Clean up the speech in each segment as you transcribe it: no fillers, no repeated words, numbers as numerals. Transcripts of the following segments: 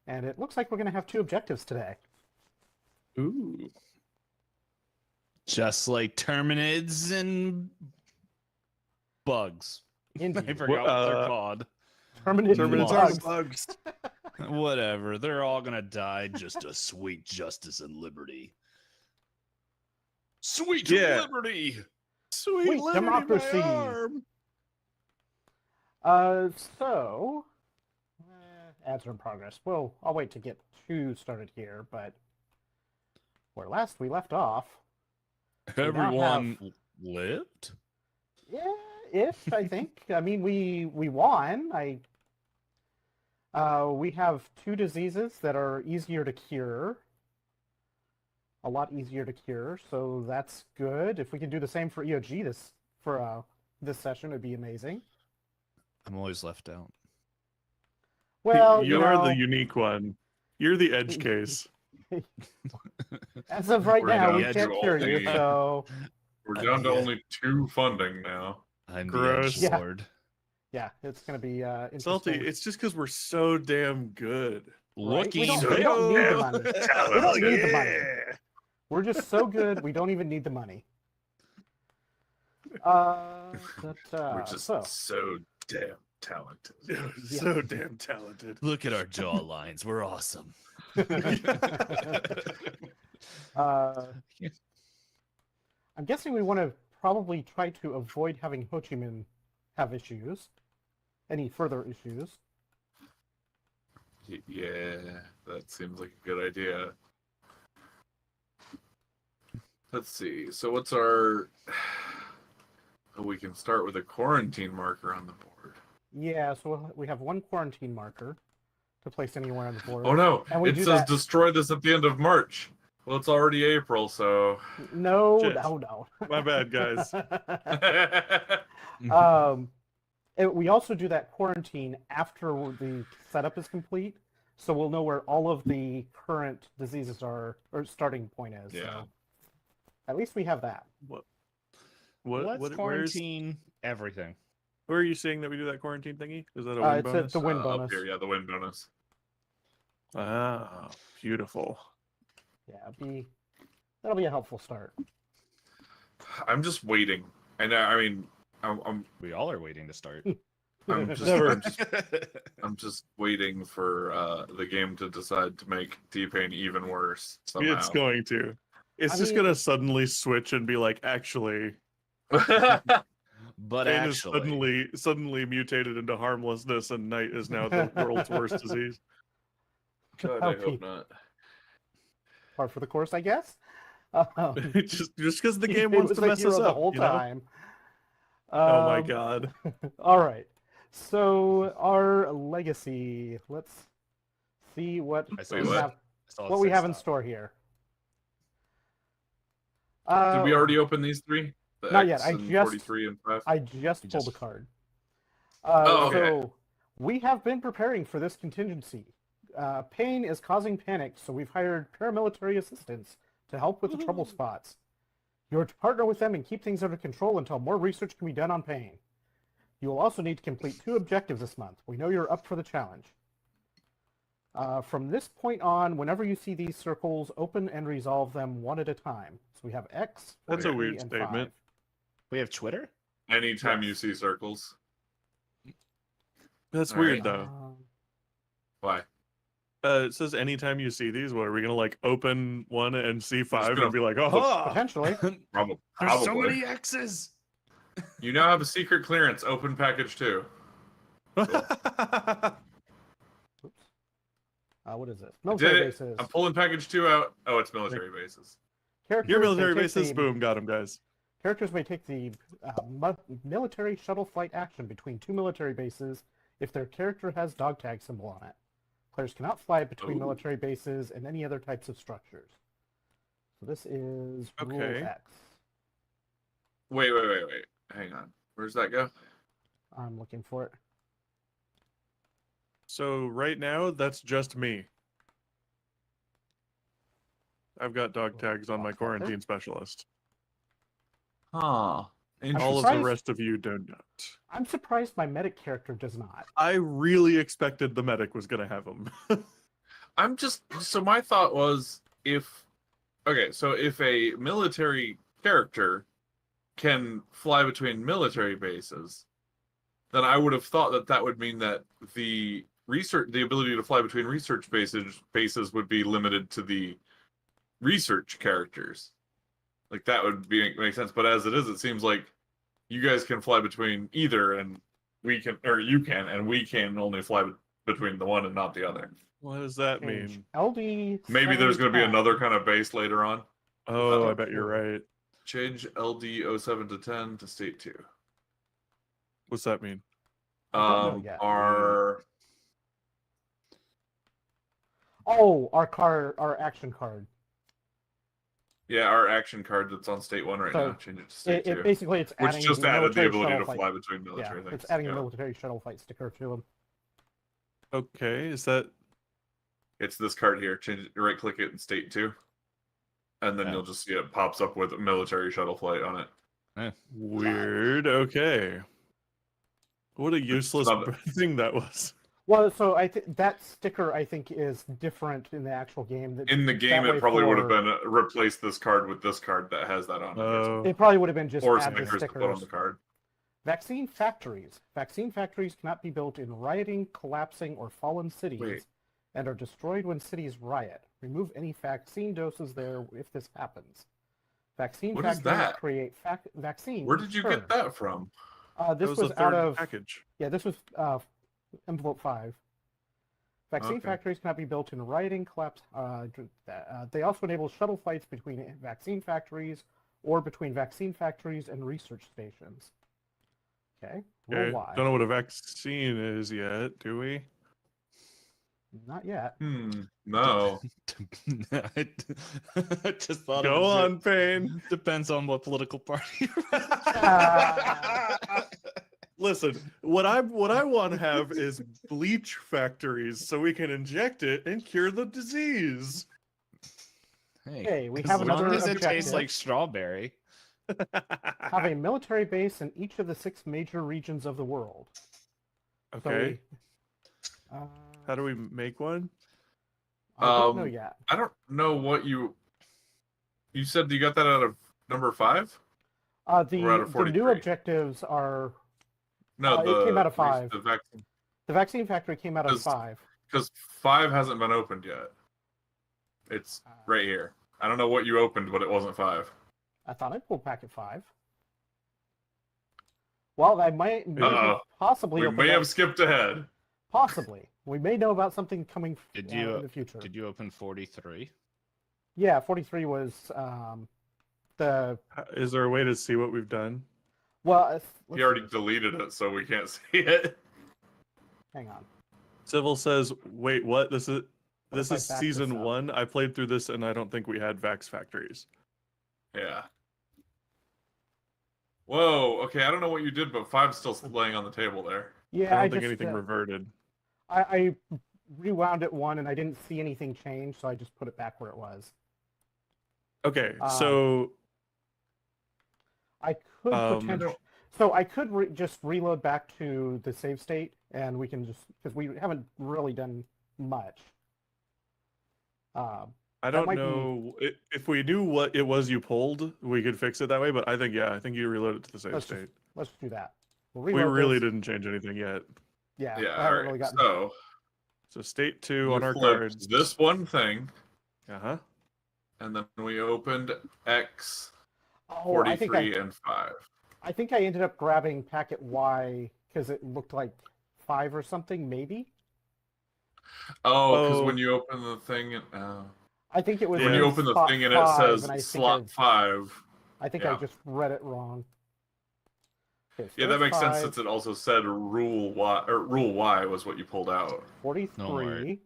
And it looks like we're going to have 2 objectives today. Ooh. Just like Terminids and bugs. I Indeed. forgot what they're called. Terminids Terminids and are bugs. Whatever. They're all gonna die. Just a sweet justice and liberty. Sweet liberty. Sweet liberty, democracy. my arm. So, ads are in progress. Well, I'll wait to get 2 started here, but where last we left off, Everyone lived? yeah, if I think. I mean, we won. We have 2 diseases that are easier to cure. A lot easier to cure, so that's good. If we can do the same for EOG this session, it'd be amazing. I'm always left out. Well, you are the unique one. You're the edge case. As of right now, we down can't to cure you, only- so We're down to only 2 funding now. I'm Gross. the edge lord. yeah, it's gonna be interesting. Salty, it's just because we're so damn good. Right? Looking. We don't need the money. We don't need the money. We're just so good, we don't even need the money. We're just so damn talented. So damn talented. Look at our jaw lines. We're awesome. I'm guessing we want to probably try to avoid having Ho Chi Minh have issues. Any further issues. Yeah, that seems like a good idea. Let's see. So what's our... Oh, we can start with a quarantine marker on the board. Yeah, so we have 1 quarantine marker to place anywhere on the board. Oh no, And we it do says that- destroy this at the end of March. Well, it's already April, so... No, Shit. no. My bad, guys. We also do that quarantine after the setup is complete, so we'll know where all of the current diseases are, or starting point is. Yeah. So at least we have that. Let's Where's, quarantine everything. where are you seeing that we do that quarantine thingy? Is that a win It's bonus? at the win Up bonus. here, yeah, the win bonus. Ah, beautiful. Yeah, that'll be a helpful start. I'm just waiting. And I mean, I'm We all are waiting to start. Never. I'm just waiting for the game to decide to make T-Pain even worse somehow. It's going to. It's I just mean- gonna suddenly switch and be like, actually, But Pain is actually, suddenly mutated into harmlessness, and night is now the world's worst disease. God, I hope not. Par for the course, I guess. just because the game It wants was to the mess hero us the up. whole you know? time. Oh my god. All right. So our legacy. Let's see what I saw we what? have. I saw it What we say have in stop. store here. Did we already open these 3? The Not X yet, I and just- 43 and 5? I just You pulled just- a card. Oh, okay. So we have been preparing for this contingency. Pain is causing panic, so we've hired paramilitary assistance to help with the trouble spots. You're to partner with them and keep things under control until more research can be done on Pain. You will also need to complete 2 objectives this month. We know you're up for the challenge. From this point on, whenever you see these circles, open and resolve them one at a time. So we have X, That's a 43, weird and statement. 5. We have Twitter? Anytime Yes. you see circles. That's All weird right. though. Why? It says anytime you see these, what are we gonna like open one and see 5 gonna and be like, oh, Potentially. Probably. There's so many X's. You now have a secret clearance. Open package 2. What is this? Did Military it. bases. I'm pulling package 2 out. Oh, it's military bases. Characters Your may military take bases, the- boom, got him, guys. Characters may take the military shuttle flight action between 2 military bases if their character has dog tag symbol on it. Players cannot fly between Ooh. military bases and any other types of structures. So this is Rule Okay. X. Wait. Hang on. Where's that go? I'm looking for it. So right now, that's just me. I've got dog tags on my Box marker. quarantine specialist. Huh. All of the surprised- rest of you do not. I'm surprised my medic character does not. I really expected the medic was gonna have them. So my thought was if a military character can fly between military bases, then I would have thought that would mean that the ability to fly between research bases would be limited to the research characters. Like that would make sense. But as it is, it seems like you guys can fly between either, and you can, and we can only fly between the one and not the other. What does that Change mean? LD. Maybe there's going to be 710. another kind of base later on. Oh, I bet you're right. Change LD 07 to 10 to state 2. What's that mean? I don't know yet. Our our action card. our action card that's on state 1 right So, now. Change it to state 2. Basically it's Which adding just the added the military ability shuttle to flight. fly between military things. It's adding Yeah. a military shuttle flight sticker to them. Okay, is that It's this card here. Change it, right click it in state 2. And then Yeah. you'll just see it pops up with a military shuttle flight on it. weird? Okay. What a useless not- thing that was. Well, so that sticker I think is different in the actual game. In the game, it probably would have been replace this card with this card that has that on it. Oh, It probably would have been just Or add something the for to put on stickers. the card. Vaccine factories. Vaccine factories cannot be built in rioting, collapsing, or fallen cities, Wait. and are destroyed when cities riot. Remove any vaccine doses there if this happens. Vaccine What is factories that? create vaccines. Where did you Sure. get that from? This that was the out third of package. this was envelope 5. Vaccine Okay. factories cannot be built in rioting, collapse. They also enable shuttle flights between vaccine factories or between vaccine factories and research stations. Okay. Roll Okay. Y. Don't know what a vaccine is yet, do we? Not yet. No. I just thought Go of it. on, Payne. Depends on what political party. Listen, what I want to have is bleach factories so we can inject it and cure the disease. Okay, we as have long another as it tastes objective. like strawberry. Have a military base in each of the 6 major regions of the world. So Okay. we, How do we make one? I don't know Um, yet. I don't know what you said you got that out of number 5? We're out of The new 43. objectives are No, it came out of 5. The vaccine, the vaccine factory came out of 5. because 5 hasn't been opened yet. It's right here. I don't know what you opened, but it wasn't 5. I thought I pulled packet 5. Well, I might Uh-oh. possibly We open may up- have skipped ahead. possibly. We may know about something coming Did in you the future. did you open 43? Yeah, 43 was the Is there a way to see what we've done? well. Let's He already deleted it, so we can't see it. hang on. Civil says, "Wait, what? This is What if I back this season up? 1. I played through this, and I don't think we had Vax factories." Yeah. Whoa. Okay, I don't know what you did, but 5's still laying on the table there. Yeah, I I don't think just, anything reverted. I rewound it one and I didn't see anything change, so I just put it back where it was. Okay, Um, so I could Um, potentially, so I could just reload back to the save state, and we can just because we haven't really done much. I that don't might be- know if we knew what it was you pulled, we could fix it that way. But I think you reload it to the save Let's state. let's do that. We'll We reload really this. didn't change anything yet. Yeah, Yeah, I all haven't right. really gotten. So state 2 we on our flipped cards. this one thing, Uh-huh. and then we opened X, Oh, I think 43, and 5. I think I ended up grabbing packet Y because it looked like 5 or something, maybe. Oh, because Oh. when you open the thing, I think it was Yeah. when in you open the spot thing and it 5, says and I think slot 5. I think yeah. I just read it wrong. Okay, so Yeah, that there's makes sense 5, since it also said rule Y was what you pulled out. 43 Don't worry.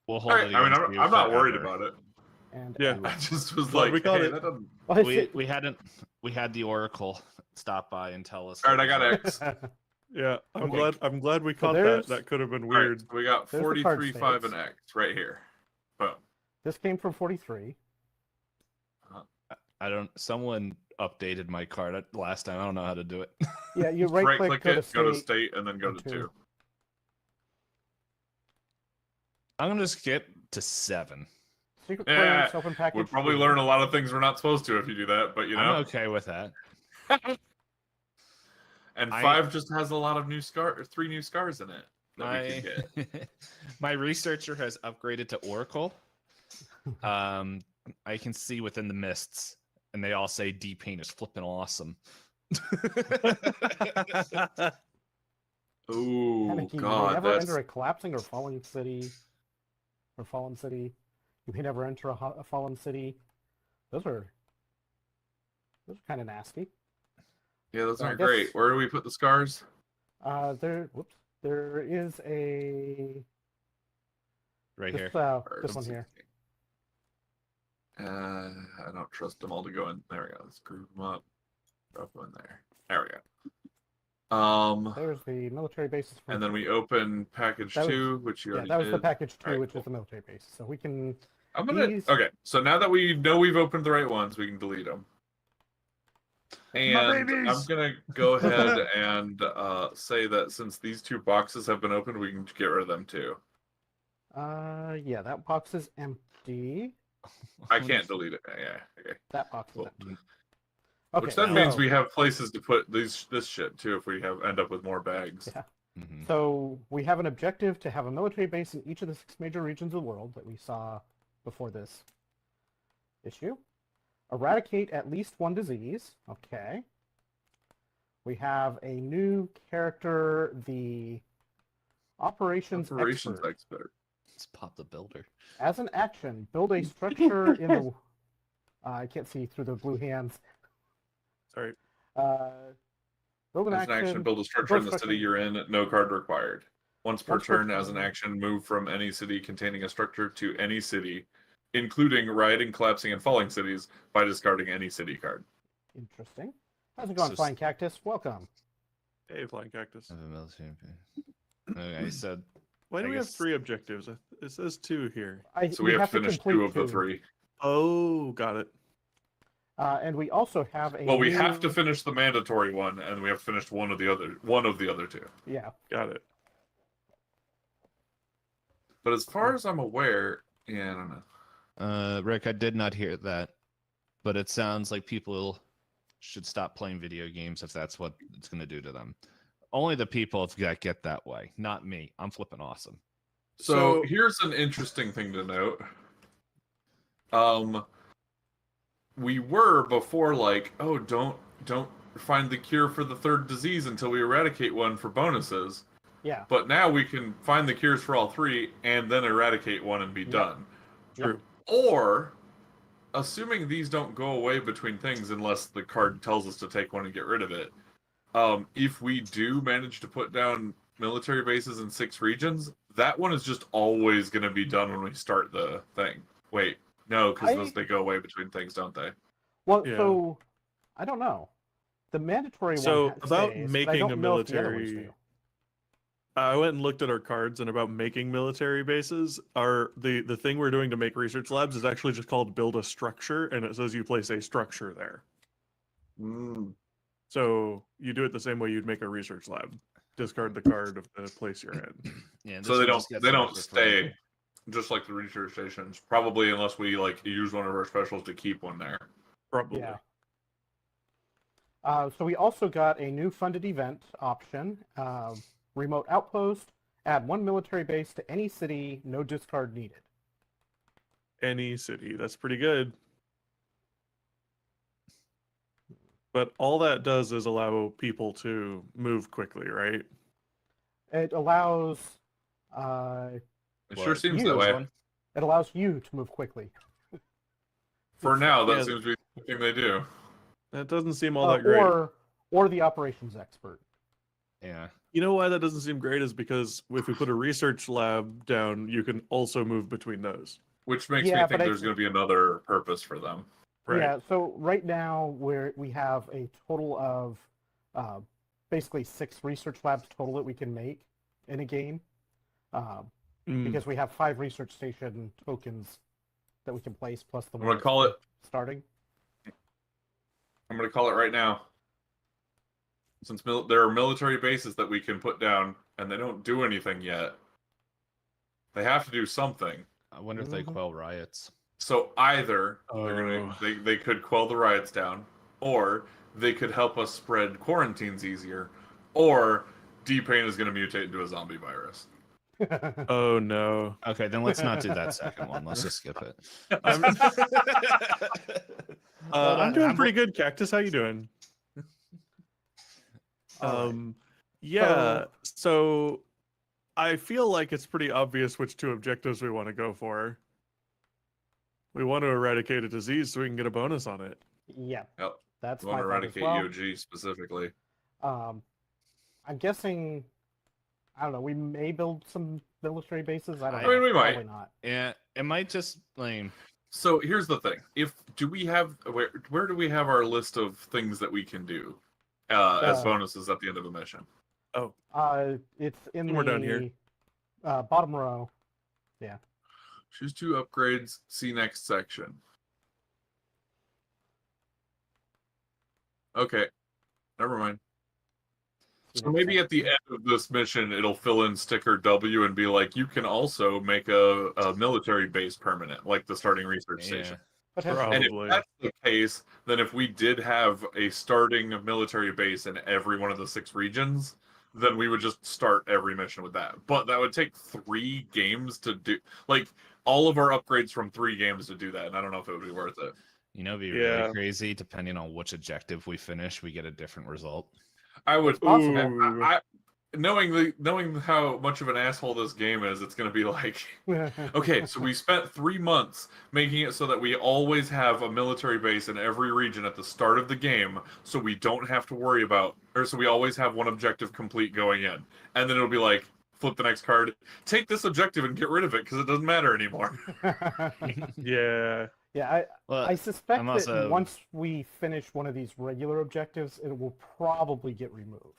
We'll All hold right, it. I mean, against you I'm not worried forever. about it. and Yeah. I just was Well, like, we got hey, it. that doesn't. Well, We had the Oracle stop by and tell us. All right, what I got was X. Yeah, I'm Okay. glad we caught that. there's- That could have been All right, weird. so we got There's the card 43, 5, and states. X right here. Boom. This came from 43. I don't. Someone updated my card last time. I don't know how to do it. Yeah, you Right right-click, click it, go to go to state. state, and then go and to two. 2. I'm gonna skip to 7. Secret Yeah, clearance, open package. we'd probably 2. learn a lot of things we're not supposed to if you do that, but you know. I'm okay with that. And I- 5 just has a lot of 3 new scars in it that we My can get. my researcher has upgraded to Oracle. I can see within the mists, and they all say D-Paint is flipping awesome. Oh Panicky. You may God, never that's enter a collapsing or fallen city. Or fallen city. You may never enter a fallen city. Those are kind of nasty. yeah, those So I aren't guess- great. Where do we put the scars? There is a Right here. this one here. I don't trust them all to go in. There we go. Let's group them up. Drop them in there. There we go. There's the military bases. From And then we open package That was- 2, which you already that was did. the package 2, Alright, which cool. is the military base. So we can. I'm gonna. These- Okay, so now that we know we've opened the right ones, we can delete them. And I'm babies! gonna go ahead and say that since these 2 boxes have been opened, we can get rid of them too. Yeah, that box is empty. I can't delete it. Yeah, okay. That box is Cool. empty. Okay, Which then means so- we have places to put this shit too if we end up with more bags. Yeah. Mhm. So we have an objective to have a military base in each of the 6 major regions of the world that we saw before this issue. Eradicate at least 1 disease. Okay. We have a new character, the operations expert. expert. Let's pop the builder. As an action, build a structure in the. I can't see through the blue hands. Sorry. Build an As an action, build a structure in the city you're in. No card required. Once per Once per turn, as an turn. action, move from any city containing a structure to any city, including rioting, collapsing, and falling cities, by discarding any city card. Interesting. How's it going, So- Flying Cactus? Welcome. Hey, flying cactus. I have a military. Okay, so Why do I we have guess- 3 objectives? It says 2 here. So we have finished 2 complete of the 3. Oh, got it. And we also have a. Well, we new- have to finish the mandatory one, and we have finished one of the other 2. Yeah. Got it. But as far as I'm aware, yeah, I don't know. Rick, I did not hear that, but it sounds like people should stop playing video games if that's what it's going to do to them. Only the people that get that way, not me. I'm flipping awesome. So So- here's an interesting thing to note. We were before like, oh, don't find the cure for the 3rd disease until we eradicate one for bonuses. Yeah. But now we can find the cures for all 3 and then eradicate one and be done. True. Or, assuming these don't go away between things unless the card tells us to take one and get rid of it, if we do manage to put down military bases in 6 regions, that one is just always going to be done when we start the thing. Wait, no, because they go away between things, don't they? Well, Yeah. so I don't know. The mandatory So, one about stays, but I making don't a know if the other ones military- do. I went and looked at our cards, and about making military bases, the thing we're doing to make research labs is actually just called build a structure, and it says you place a structure there. So you do it the same way you'd make a research lab. Discard the card of the place you're in. Yeah, So this they one just don't gets stay overflowed. just like the research stations, probably unless we like use one of our specials to keep one there. Probably. Yeah. So we also got a new funded event option. Remote outpost. Add 1 military base to any city. No discard needed. Any city. That's pretty good. But all that does is allow people to move quickly, right? It allows. It Well, sure seems you that as way. one. It allows you to move quickly. For now, that Yeah. seems to be the thing they do. That doesn't seem all that great. Or the operations expert. Yeah. You know why that doesn't seem great is because if we put a research lab down, you can also move between those. Which makes Yeah, me but think I- there's going to be another purpose for them. Right. Yeah. So right now we have a total of basically 6 research labs total that we can make in a game. Mm. Because we have 5 research station tokens that we can place, plus the I'm going one to call it. starting. I'm going to call it right now. Since there are military bases that we can put down, and they don't do anything yet, They have to do something. I wonder if they Mhm. quell riots. So either Oh. they could quell the riots down, or they could help us spread quarantines easier, or D-Pain is going to mutate into a zombie virus. Oh no. Okay, then let's not do that second one. Let's just skip it. I'm Hold I'm on, doing pretty good, Cactus. How you doing? All right. Yeah. So I feel like it's pretty obvious which two objectives we want to go for. We want to eradicate a disease so we can get a bonus on it. Yeah, Yep. that's We want my to thought as eradicate well. EOG specifically. I'm guessing. I don't know. We may build some military bases. I don't I know. mean, we might. Probably not. Yeah, it might just like So here's the thing: do we have where do we have our list of things that we can do as bonuses at the end of a mission? Oh, It's in We're the down here. Bottom row. Choose 2 upgrades. See next section. Okay, never mind. So maybe at the end of this mission, it'll fill in sticker W and be like, you can also make a military base permanent, like the starting research station. Potentially. And if Probably. that's the case, then if we did have a starting military base in every one of the 6 regions, then we would just start every mission with that. But that would take 3 games to do, like all of our upgrades from 3 games to do that. And I don't know if it would be worth it. you know, it'd be Yeah. really crazy. Depending on which objective we finish, we get a different result. I would, possible. Ooh. knowing how much of an asshole this game is, it's going to be like, okay, so we spent 3 months making it so that we always have a military base in every region at the start of the game, so we don't have to worry about, or so we always have one objective complete going in. And then it'll be like, flip the next card, take this objective and get rid of it because it doesn't matter anymore. Yeah. Yeah, Well, I suspect I'm that also- once we finish one of these regular objectives, it will probably get removed.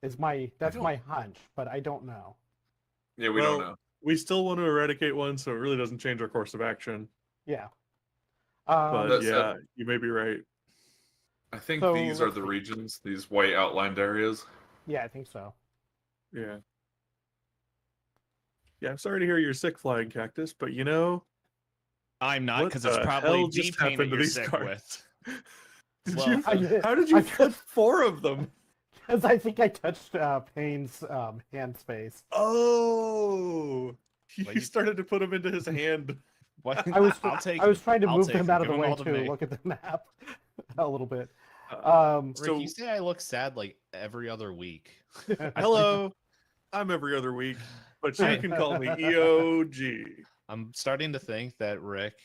That's don't- my hunch, but I don't know. Yeah, we Well, don't know. We still want to eradicate one, so it really doesn't change our course of action. Yeah. But That yeah, said- you may be right. I think So, these are let's the see. regions, these white outlined areas. Yeah, I think so. Yeah. Yeah, I'm sorry to hear you're sick, Flying Cactus, but you know, I'm not, What because it's the probably hell just D-Pain that happened to you're these sick cards? with. Did Well, you, how did you I flip 4 of them? Because I think I touched Payne's hand space. Oh, Well, you you- started to put them into his hand. What? I was I'll take. I was trying to I'll move take them them. out of Give the them way all to to me. look at the map a little bit. Rick, So you say I look sad like every other week. hello, I'm every other week, but you can call me EOG. I'm starting to think that Rick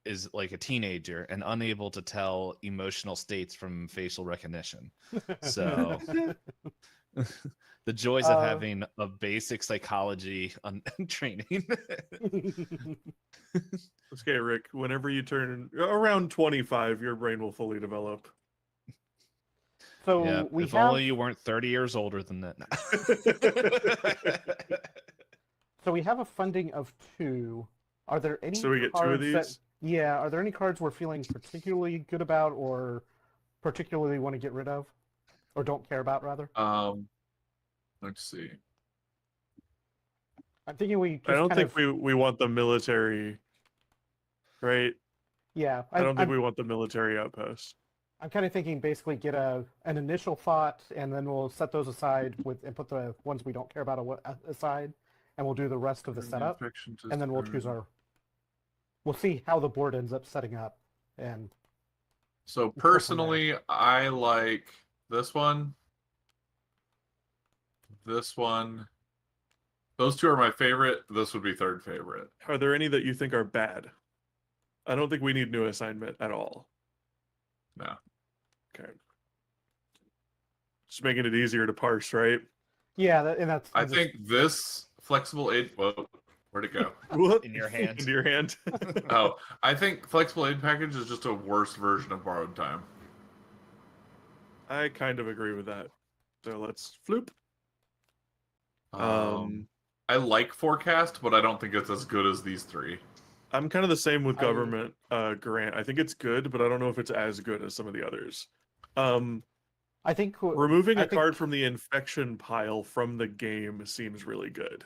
is like a teenager and unable to tell emotional states from facial recognition. So the joys of having a basic psychology training. Okay, Rick, whenever you turn around 25, your brain will fully develop. So Yeah, we if have only you weren't 30 years older than that. so we have a funding of 2. Are there any So we get 2 of cards these? that yeah, are there any cards we're feeling particularly good about or particularly want to get rid of? Or don't care about rather? Let's see. I'm thinking we just I don't kind think of, we want the military, right? yeah, I don't think I'm, we want the military outpost. I'm kind of thinking basically get an initial thought and then we'll set those aside and put the ones we don't care about aside and we'll do the rest of the setup and then we'll choose we'll see how the board ends up setting up and So personally, I like this one. This one. Those 2 are my favorite. This would be 3rd favorite. Are there any that you think are bad? I don't think we need new assignment at all. No. Okay. Just making it easier to parse, right? yeah, that's I think this flexible aid. Whoa, where'd it go? What? In your hand. Into your hand. Oh, I think flexible aid package is just a worse version of borrowed time. I kind of agree with that. So let's floop. I like forecast, but I don't think it's as good as these 3. I'm kind of the same with I- government grant. I think it's good, but I don't know if it's as good as some of the others. I think Removing I a think- card from the infection pile from the game seems really good.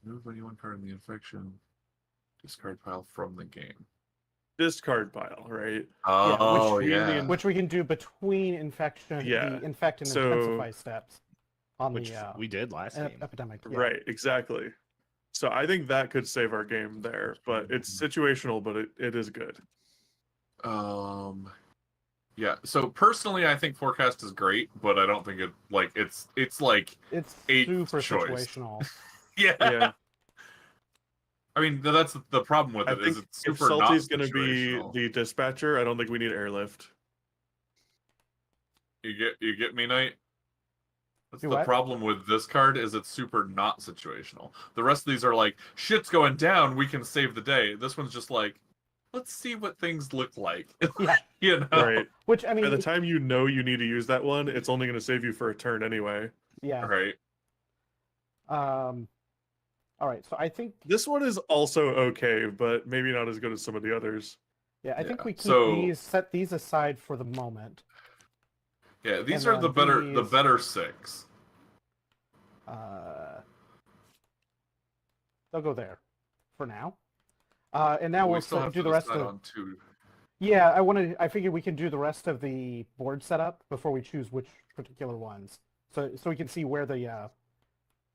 Remove any one card in the infection discard pile from the game. Discard pile, right? Oh, which- yeah. Which we can do between infection, Yeah, the infect and so- intensify steps on Which the we did last game. epidemic. Yeah. Right, exactly. So I think that could save our game there, but it's situational, but it is good. Yeah. So personally, I think forecast is great, but I don't think it's like It's eighth super choice. situational. yeah. Yeah, I mean that's the problem with I it think is it's if super not Salty's going to be situational. the dispatcher, I don't think we need airlift. You get me, Knight? That's Do the what? problem with this card is it's super not situational. The rest of these are like shit's going down, we can save the day. This one's just like let's see what things look like. Yeah. You know. Right. Which I By mean, the time you know you need to use that one, it's only going to save you for a turn anyway. yeah. Right. All right. So I think This one is also okay, but maybe not as good as some of the others. I think Yeah, we keep so- set these aside for the moment. Yeah, these And are the then better these- 6. They'll go there for now. And now we we'll still have do to the rest decide of. on 2. Yeah, I figured we can do the rest of the board setup before we choose which particular ones, so we can see where the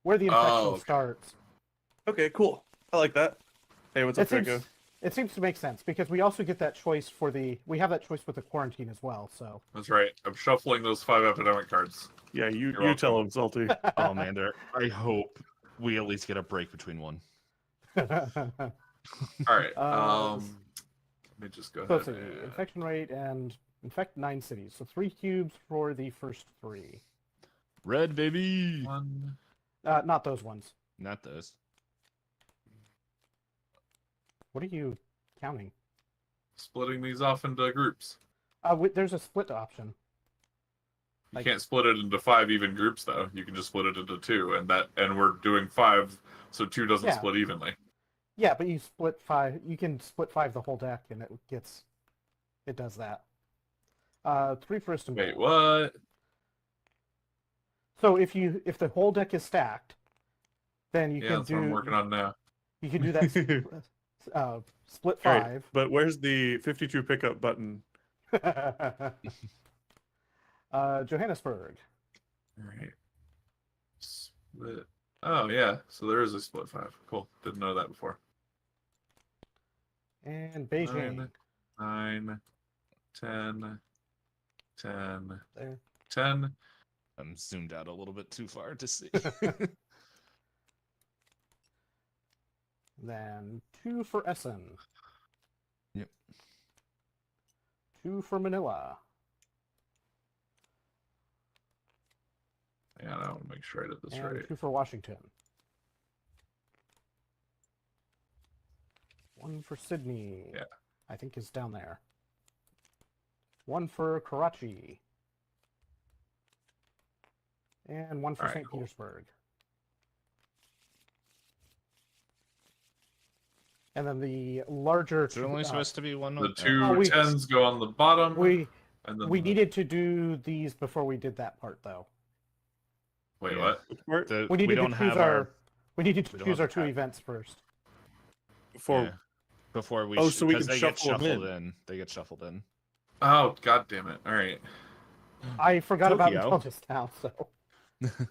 infection okay. starts. Okay, cool. I like that. Hey, what's up, Draco? It seems to make sense because we also get that choice we have that choice with the quarantine as well. So That's right. I'm shuffling those 5 epidemic cards. Yeah, you welcome. tell him, Salty. Oh man, I hope we at least get a break between one. All right. Uh, Let me just go so ahead. let's see, infection rate and infect 9 cities. So 3 cubes for the first 3. Red baby. One. Not those ones. Not those. What are you counting? Splitting these off into groups. There's a split option. You Like- can't split it into 5 even groups though. You can just split it into 2, and we're doing 5, so 2 doesn't Yeah. split evenly. Yeah, but you split 5. You can split 5 the whole deck, and it does that. 3 for Istanbul. Wait, what? So if the whole deck is stacked, then you Yeah, can that's what I'm working on now. you can do that split All right, 5. but where's the 52 pickup button? Johannesburg. All right. Split. Oh yeah, so there is a split 5. Cool. Didn't know that before. And Beijing. 9, 10, 10, There. 10. I'm zoomed out a little bit too far to see. Then 2 for Essen. Yep. 2 for Manila. Yeah, I want to make sure I did this And right. 2 for Washington. 1 for Sydney. Yeah. I think is down there. 1 for Karachi. And 1 for Alright, St. cool. Petersburg. And then the larger. Is there only supposed to be one? The on- 2 Oh, we- 10s go on the bottom. we and then we the- needed to do these before we did that part, though. Wait, Yeah. what? Where- We needed don't to have choose our. We needed to we don't choose have our 2 our- events first. For Yeah. Before we. Oh, so we because can they get shuffle 'em shuffled in. They get shuffled in. Oh, god damn it. All right. I forgot about it Tokyo. until just now. So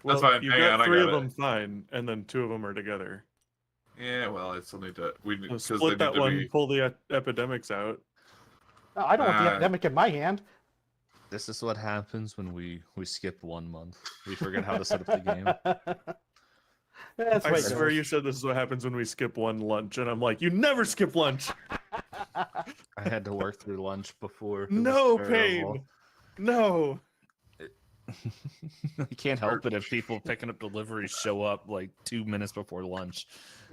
well, fine. you've Hang got on, I 3 got of it. them fine, and then 2 of them are together. Yeah, well, I still need to. We need So because they split need that to one, be. pull the epidemics out. I don't want the Uh, epidemic in my hand. This is what happens when we skip 1 month. We forget how to set up the game. That's I right. swear you said this is what happens when we skip 1 lunch, and I'm like, you never skip lunch. I had to work through lunch before. It was No terrible. pain. No. You can't help it if people picking up deliveries show up like 2 minutes before lunch.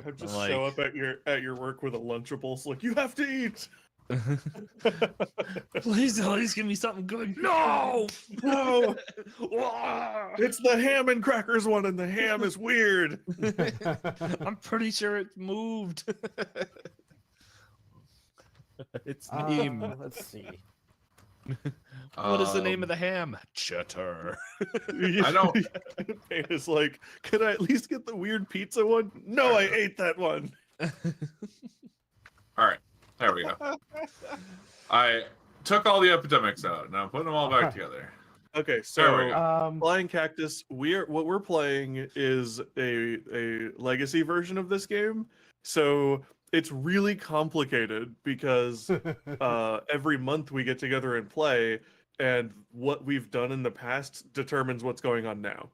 I just Like- show up at your work with a Lunchable. It's like, you have to eat. Please give me something good. No! No, it's the ham and crackers one, and the ham is weird. I'm pretty sure it moved. It's me. Let's see. What is the name of the ham? Cheddar. I don't- Payne is like, could I at least get the weird pizza one? No, I ate that one. All right, there we go. I took all the epidemics out, and I'm putting them all back together. Okay, There we so go. Flying Cactus, what we're playing is a legacy version of this game. So it's really complicated because every month we get together and play, and what we've done in the past determines what's going on now.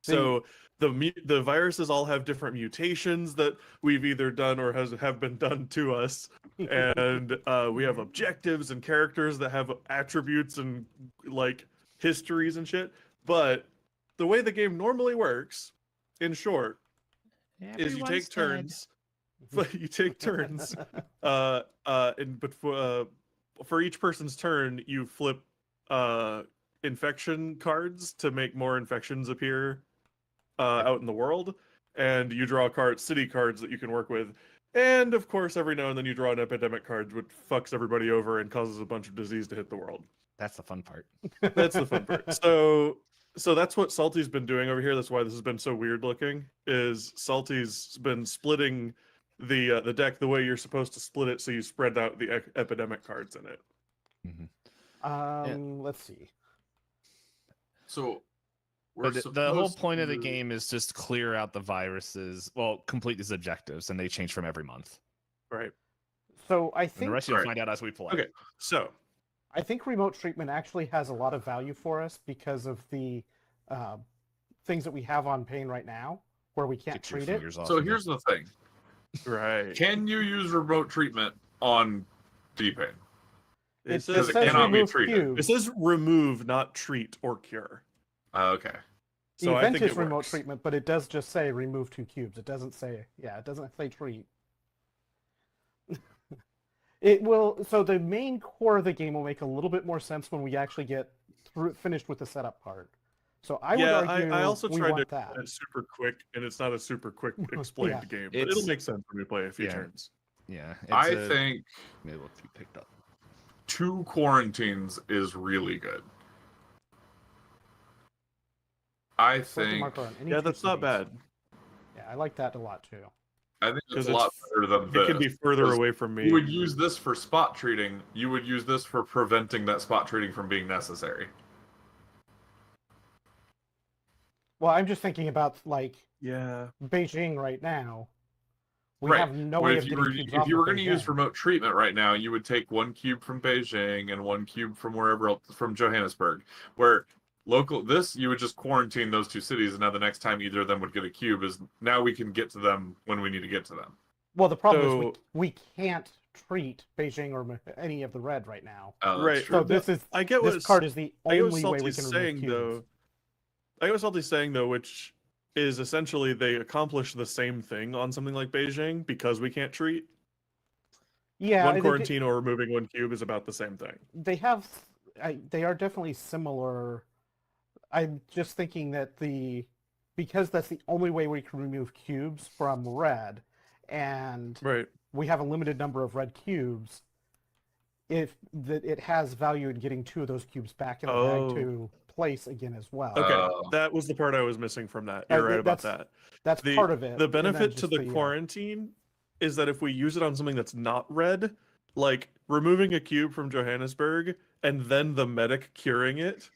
So the viruses all have different mutations that we've either done or have been done to us, and we have objectives and characters that have attributes and like histories and shit. But the way the game normally works, in short, is you take turns. You take turns, but for each person's turn, you flip infection cards to make more infections appear out in the world, and you draw city cards that you can work with. And of course, every now and then you draw an epidemic card, which fucks everybody over and causes a bunch of disease to hit the world. That's the fun part. That's the fun part. So that's what Salty's been doing over here. That's why this has been so weird looking. Is Salty's been splitting the deck the way you're supposed to split it, so you spread out the epidemic cards in it. Mm-hmm. Let's see. So But the whole point of the game is just clear out the viruses. Well, complete these objectives, and they change from every month. Right. So I And the think rest you'll find out as we play. Okay. So I think remote treatment actually has a lot of value for us because of the things that we have on Pain right now, where we can't Get your treat it. fingers off So of here's the thing: right. can you use remote treatment on D-Pain? It It says, says cannot be remove treated. it cubes. says remove, not treat or cure. Okay. The So I event think is it remote works. treatment, but it does just say remove 2 cubes. It doesn't say, it doesn't say treat. It will, so the main core of the game will make a little bit more sense when we actually get finished with the setup part. So I would argue I also we tried want to that. do it super quick, and it's not a super quick explained Yeah. game. But It's- it'll make sense when we play a few yeah. turns. Yeah. I think Maybe we'll be picked up. 2 quarantines is really good. I Select a think marker on any Yeah, 2 that's not cities. bad. Yeah, I like that a lot too. it's Because a lot better than It this. can be further because away from me. You would use this for spot treating. You would use this for preventing that spot treating from being necessary. Well, I'm just thinking about like Yeah. Beijing right now. We Right. have no But way if of you getting were cubes if off you of were going to use Beijing. remote treatment right now, you would take 1 cube from Beijing and 1 cube from wherever else, from Johannesburg, where you would just quarantine those 2 cities, and now the next time either of them would get a cube is now we can get to them when we need to get to them. Well, the problem is So- we can't treat Beijing or any of the red right now. Oh, Right. that's true. So this is I get this what card is the I get what only way we Salty's can remove saying cubes. though. I get what Salty's saying though, which is essentially they accomplish the same thing on something like Beijing because we can't treat. Yeah, One they- quarantine or removing 1 cube is about the same thing. they have. They are definitely similar. I'm just thinking that because that's the only way we can remove cubes from red, and Right. we have a limited number of red cubes. If that it has value in getting 2 of those cubes back in the Oh. bag to place again as well. Okay. Oh. That was the part I was missing from that. You're right about that. That's The- part of it. The and then benefit to just the quarantine is that if we use it on something that's not red, like removing a cube from Johannesburg and then the medic curing it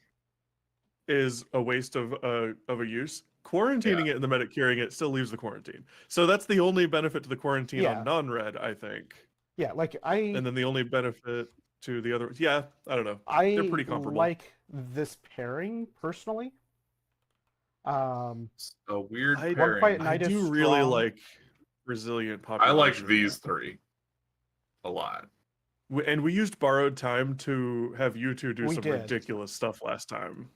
is a waste of a use. Quarantining it and the medic curing it still leaves the quarantine. So that's the only benefit to the quarantine Yeah. on non-red, I think. Yeah, like And then the only benefit to the other, yeah, I don't know. I They're pretty comparable. like this pairing personally. It's a weird I- pairing. Quiet I Night is do really strong. like resilient I population. like these 3 a lot. And we used borrowed time to have you two do We some did. ridiculous stuff last time.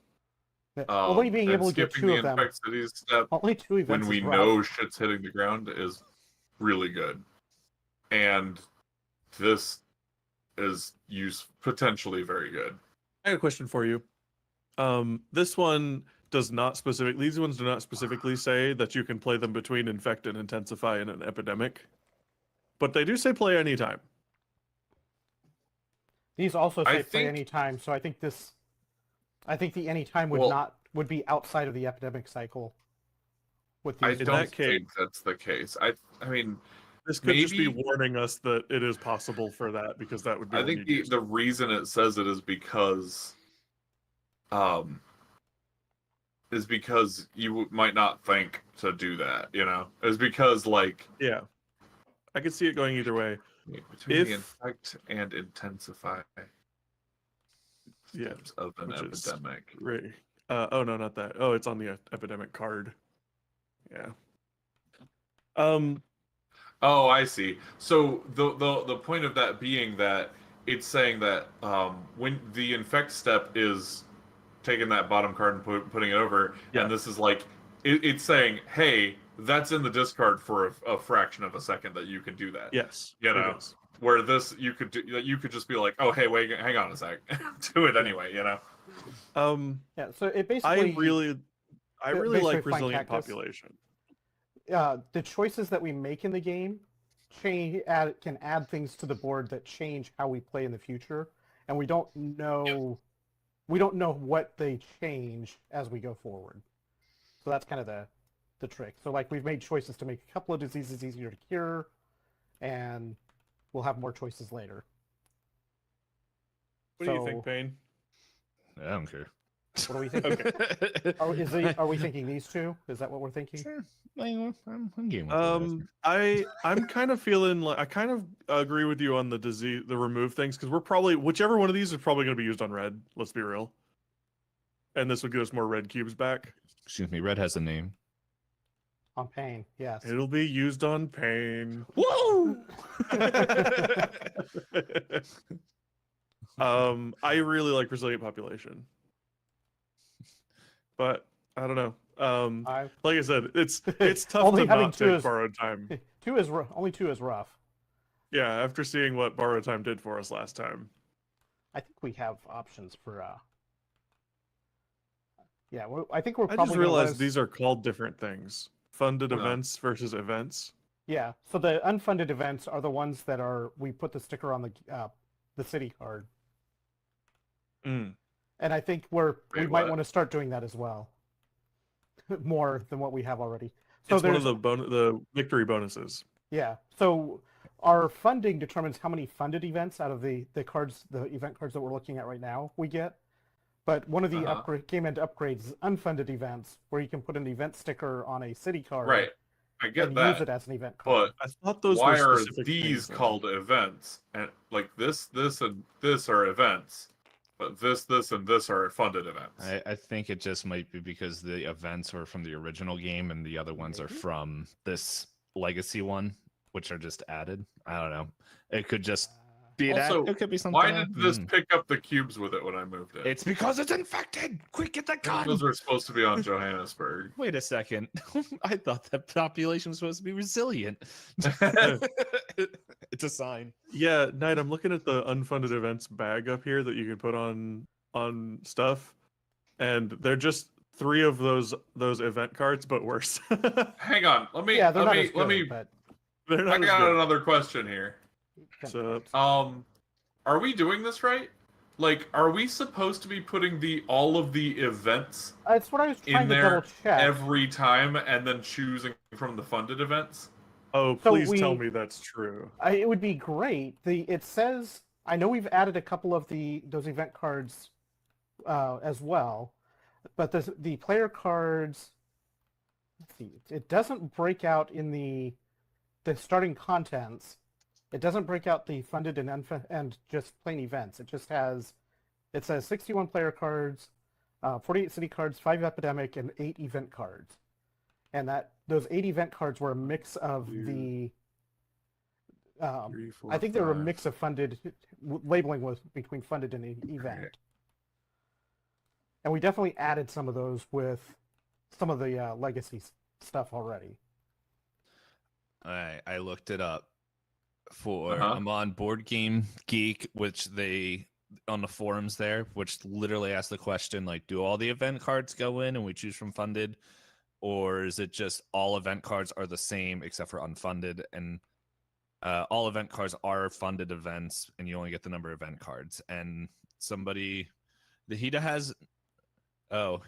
Only being And able to get skipping 2 the of them. infect cities step Only 2 events. when is we rough. know shit's hitting the ground is really good. And this is potentially very good. I have a question for you. This one does not these ones do not specifically say that you can play them between infect and intensify in an epidemic. But they do say play anytime. These also I say play think- anytime, so I think the anytime would Well- would be outside of the epidemic cycle. With I these In ones. that don't case- think that's the case. I mean, This could just be Maybe- warning us that it is possible for that, because that would be. I when think you'd the use the it. reason it says it is because you might not think to do that. Is because like Yeah, I could see it going either way. between the If- infect and intensify Yeah, steps of an which is- epidemic. Right. Oh no, not that. Oh, it's on the epidemic card. Yeah. Oh, I see. So the point of that being that it's saying that when the infect step is taking that bottom card and putting it over, Yeah. and this is like it's saying, hey, that's in the discard for a fraction of a second that you can do that. Yes. You it know. is. Where this you could just be like, oh hey, wait, hang on a sec, do it anyway. Yeah, so it basically I really basically like flying resilient cactus. population. the choices that we make in the game can add things to the board that change how we play in the future, and we don't know what they change as we go forward. So that's kind of the trick. So like we've made choices to make a couple of diseases easier to cure, and we'll have more choices later. What do you think, Payne? I don't care. What do we think? Are we thinking these two? Is that what we're thinking? Sure. I'm game with it. I'm kind of feeling like I kind of agree with you on the remove things, because we're probably whichever one of these is probably going to be used on red. Let's be real. And this would get us more red cubes back. Excuse me, red has a name. On pain, yes. It'll be used on pain. Whoa! I really like resilient population, but I don't know. Like I said, it's tough Only to having not two take is- borrowed time. Only two is rough. Yeah, after seeing what borrowed time did for us last time. I think we have options for. Yeah, I think we're I probably. just gonna realized let us- these are called different things. Funded Yeah. events versus events. Yeah, so the unfunded events are the ones that we put the sticker on the city card, Mm. and I think we Wait, might what? want to start doing that as well, more than what we have already. So It's one of there's the victory bonuses. yeah. So our funding determines how many funded events out of the cards, the event cards that we're looking at right now, we get. But one of the game end upgrades is unfunded events, where you can put an event sticker on a city card, Right, I get and that. use it as an event card. But I thought those why were are specific these things, though. called events? And like this, and this are events, but this, and this are funded events. I think it just might be because the events are from the original game and the other ones are from this legacy one, which are just added. I don't know. It could just be Also, it could be something. Why else. did this pick up the cubes with it when I moved it? It's because it's infected. Quick, get the gun. Those were supposed to be on Johannesburg. Wait a second. I thought that population was supposed to be resilient. It's a sign. Yeah, Knight, I'm looking at the unfunded events bag up here that you can put on stuff, and they're just 3 of those event cards, but worse. Hang on, let me Yeah, they're let not me as let good, me. but They're I not as got good. another question here. So, Are we doing this right? Like, are we supposed to be putting all of the events that's what I was trying in to there double check. every time and then choosing from the funded events? oh, So please tell we- me that's true. It would be great. It says I know we've added a couple of those event cards as well, but the player cards. Let's see. It doesn't break out in the starting contents. It doesn't break out the funded and just plain events. It says 61 player cards, 48 city cards, 5 epidemic, and 8 event cards. And those 8 event cards were a mix of the. 3, 4, I think they were a 5. mix of funded. Labeling was between funded and event. And we definitely added some of those with some of the legacy stuff already. I looked it up for Uh-huh. I'm on Board Game Geek, which they on the forums there, which literally asked the question like, do all the event cards go in and we choose from funded, or is it just all event cards are the same except for unfunded? And all event cards are funded events, and you only get the number of event cards. And somebody, the Hida has,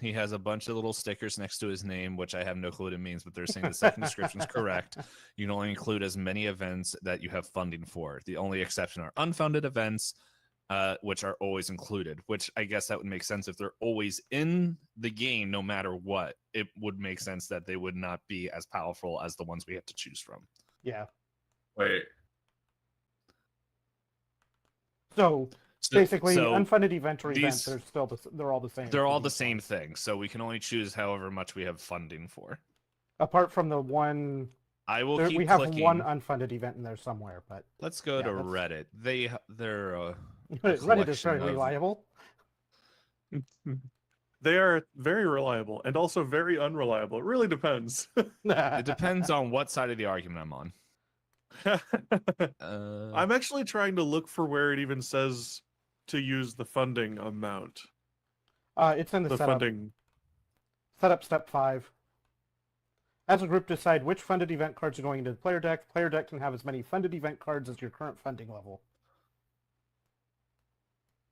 he has a bunch of little stickers next to his name, which I have no clue what it means, but they're saying the second description is correct. You can only include as many events that you have funding for. The only exception are unfunded events, which are always included, which I guess that would make sense if they're always in the game, no matter what. It would make sense that they would not be as powerful as the ones we have to choose from. Yeah. Wait. So basically, so unfunded event or event, these- they're all the same. They're for all the these same ones. thing, so we can only choose however much we have funding for. Apart from the one, I will keep we have clicking. one unfunded event in there somewhere, but Let's go yeah, to that's- Reddit. They're Reddit is very collection of- reliable. They are very reliable and also very unreliable. It really depends. It depends on what side of the argument I'm on. I'm actually trying to look for where it even says to use the funding amount. It's in the The setup. funding. Setup step 5. As a group, decide which funded event cards are going into the player deck. Player deck can have as many funded event cards as your current funding level.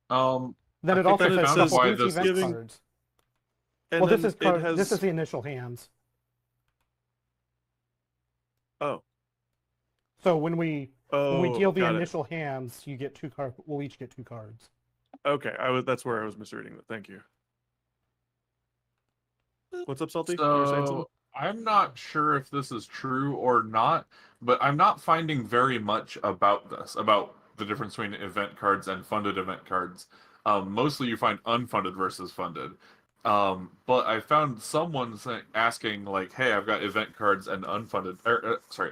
Then I it think also that says found shuffle why these this event giving- cards. And Well, this then is it has... this is the initial hands. Oh. So when we deal the got it. initial hands, you get 2 cards. We'll each get 2 cards. Okay, that's where I was misreading it. Thank you. What's up, Salty? You were saying something? So I'm not sure if this is true or not, but I'm not finding very much about this, about the difference between event cards and funded event cards. Mostly you find unfunded versus funded. But I found someone asking like, "Hey, I've got event cards and unfunded,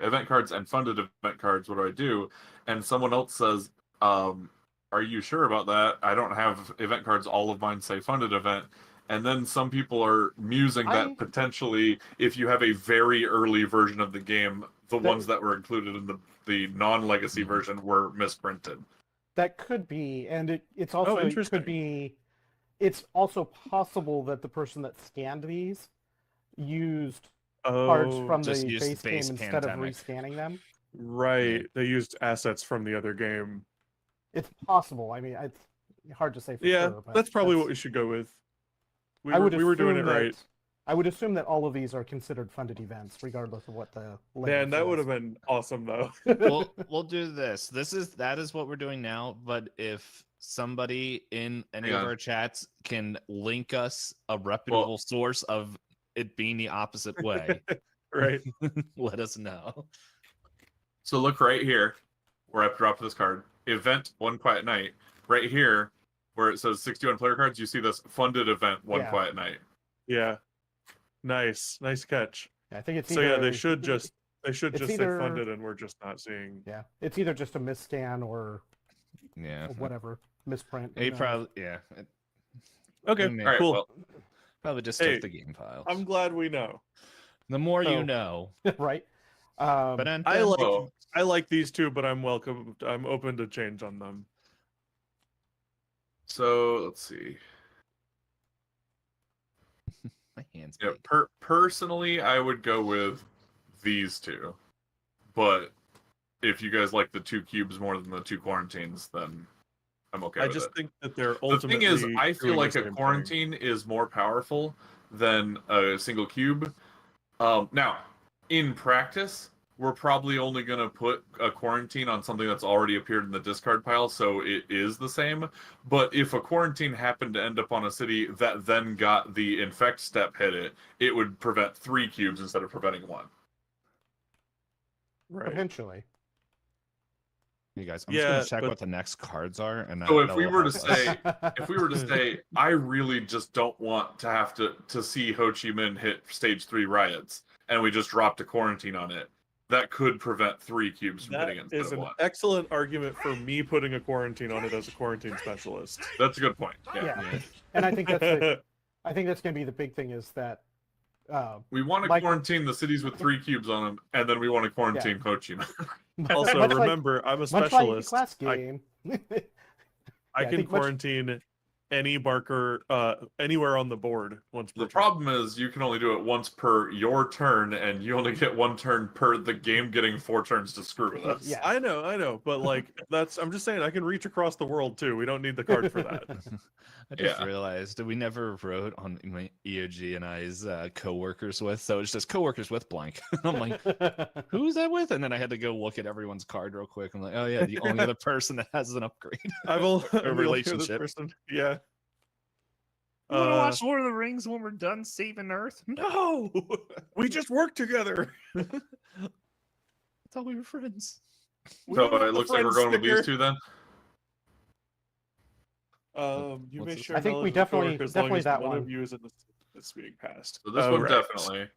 event cards and funded event cards. What do I do?" And someone else says, "Are you sure about that? I don't have event cards. All of mine say funded event." And then some people are musing that potentially, if you have a very early version of the game, the ones that were included in the non-legacy version were misprinted. That could be, and it's also it interesting. could be. It's also possible that the person that scanned these used cards from just the use base game base instead of Pandemic. rescanning them. Right. They used assets from the other game. It's possible. I mean, it's hard to say for Yeah, sure. But that's probably what we should go with. We were doing it right. I would assume that all of these are considered funded events, regardless of what the Man, that would have been awesome though. We'll do this. That is what we're doing now. But if somebody in any of Yeah. our chats can link us a reputable source of it being the opposite way, Right. let us know. So look right here, where I've dropped this card. Event One Quiet Night. Right here, where it says 61 player cards, you see this funded event One Yeah. Quiet Night. Yeah. Nice catch. I think it's So either, yeah, they should just it's say either- funded, and we're just not seeing. Yeah, it's either just a misscan or Yeah. whatever misprint. who He knows? probably it Okay, All All right, cool. well, probably just Hey, took the game files. I'm glad we know. The more So- you know. right. But then I like these two, but I'm open to change on them. so let's see. my hands. Yeah, big. personally, I would go with these two. But if you guys like the 2 cubes more than the 2 quarantines, then I'm okay I with just it. think that they're The ultimately. thing is, I feel doing like the a same quarantine is more powerful than a single cube. Now, in practice, we're probably only going to put a quarantine on something that's already appeared in the discard pile, so it is the same. But if a quarantine happened to end up on a city that then got the infect step hit it would prevent 3 cubes instead of preventing 1. Right. Potentially. You guys, I'm Yeah, just gonna check but- what the next cards are, and So that if we will were to help us. say, if we were to say, I really just don't want to have to see Ho Chi Minh hit stage 3 riots, and we just dropped a quarantine on it, that could prevent 3 cubes from That hitting it instead is of an 1. excellent argument for me putting a quarantine on it as a quarantine specialist. That's a good point. Yeah. Yeah. And I think I think that's going to be the big thing is that We want to Like- quarantine the cities with 3 cubes on them, and then we want to quarantine Ho Chi Minh. Also, much like- remember, I'm a much like the specialist. class I- game. I I can think much- quarantine any marker anywhere on the board once per The turn. problem is you can only do it once per your turn, and you only get one turn per the game getting 4 turns to screw with us. Yeah. I know, but like I'm just saying I can reach across the world too. We don't need the card for that. I just Yeah. realized we never wrote on my EOG and I's co-workers with, so it's just co-workers with blank. I'm like, who's that with? And then I had to go look at everyone's card real quick. I'm like, oh yeah, the only other person that has an upgrade. I'm the only other relationship. person. Yeah. You want to watch Lord of the Rings when we're done saving Earth? No, we just work together. I thought we were friends. We So don't have it the looks like we're friend going with these sticker. two then. You What's may this? share I think we knowledge with definitely- coworkers as long definitely as that one one. of you is in this being passed. So this Oh, one right. definitely.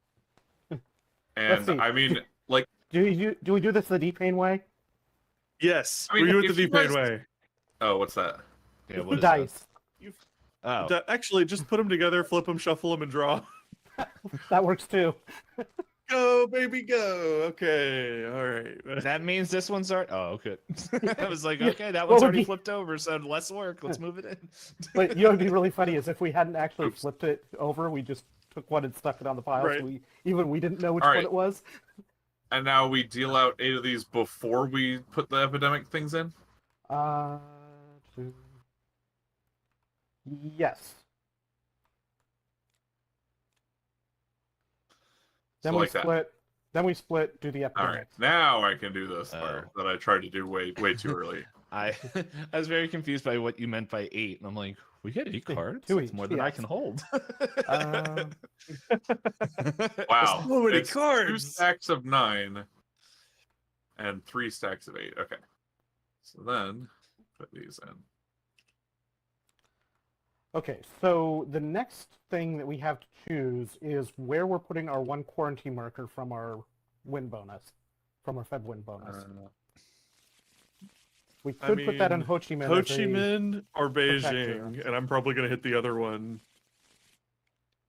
Let's And see. I mean, like, Do we do this the D-Pain way? Yes, I mean, we do it the if you V-Pain guys- way. oh, what's that? Yeah, what is that? Dice. Oh, Actually, just put them together, flip them, shuffle them, and draw. That works too. Go, baby, go. Okay, all right. that means this one's already. Oh, okay. I was like, Yeah, okay, that what one's would already be- flipped over, so less work. Let's move it in. But you know, what'd be really funny is if we hadn't actually Oops. flipped it over, we just took one and stuck it on the pile, Right. so we didn't know which All one right. it was. And now we deal out 8 of these before we put the epidemic things in. Two- Yes. Then So we like that. split. Then we split. Do the All epidemic. right, now I can do this part that I tried to do way too early. I was very confused by what you meant by 8, and I'm like, we get 8 cards. Two That's each, more than I yes. can hold. Wow, so many it's 2 cards. stacks of 9 and 3 stacks of 8. Okay, so then put these in. Okay, so the next thing that we have to choose is where we're putting our 1 quarantine marker from our win bonus, from our Fed win bonus. We I could put that in mean, Ho Chi Minh. Ho as Chi a- Minh or protector. Beijing, and I'm probably gonna hit the other one.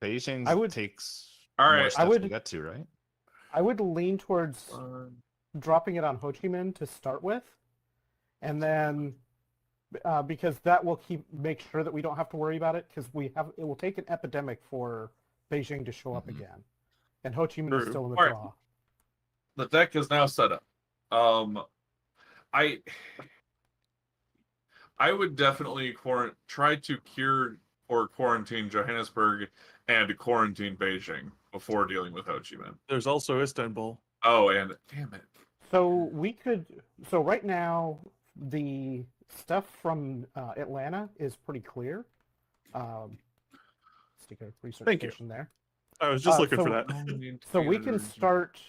Beijing I would- takes All more right, steps would- to get to, right? I would lean towards dropping it on Ho Chi Minh to start with, and then because that will make sure that we don't have to worry about it, because it will take an epidemic for Beijing to show up Mhm. again, and Ho Chi Minh is True. still in the Alright. draw. The deck is now set up. I would definitely try to cure or quarantine Johannesburg and quarantine Beijing before dealing with Ho Chi Minh. There's also Istanbul. Oh, and damn it. So right now the stuff from Atlanta is pretty clear. Stick a research Thank you. station there. I was just looking so- for that. So we can start.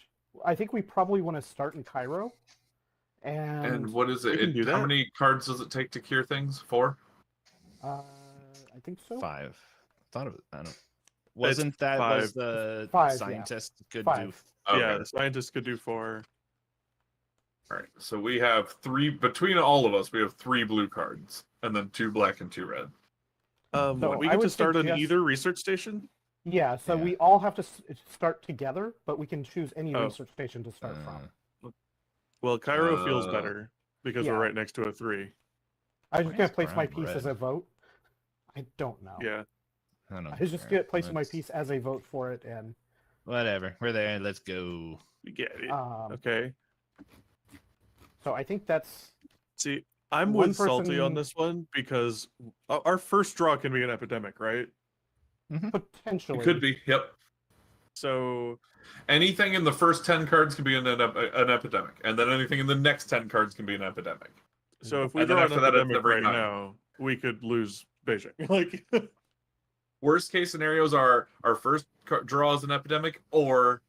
I think we probably want to start in Cairo. And what is we can it? do How that. many cards does it take to cure things? 4? I think so. 5. Thought of it. I don't. Wasn't that 5. was the 5, yeah. scientist could 5. do? Okay. Yeah, the scientists could do 4. All right. So we have 3 between all of us. We have 3 blue cards, and then 2 black and 2 red. So we I get to would start on suggest- either research station. Yeah. So Yeah. we all have to start together, but we can choose any Oh. research station to start from. Well, Cairo feels Uh, better because yeah. we're right next to a 3. I was just Why gonna is place my brown piece as red? a vote. I don't know. Yeah. I don't know. I was just gonna place my piece as a vote for it, and Whatever. We're there. Let's go. We get it. Okay. so I think that's See, I'm one with Salty on person- this one because our first draw can be an epidemic, right? potentially. It could be. Yep. So Anything in the first 10 cards can be an epidemic, and then anything in the next 10 cards can be an epidemic. if we And then draw an after that, it's epidemic every right 9. now, we could lose Beijing. Like, Worst case scenarios are our first draw is an epidemic, or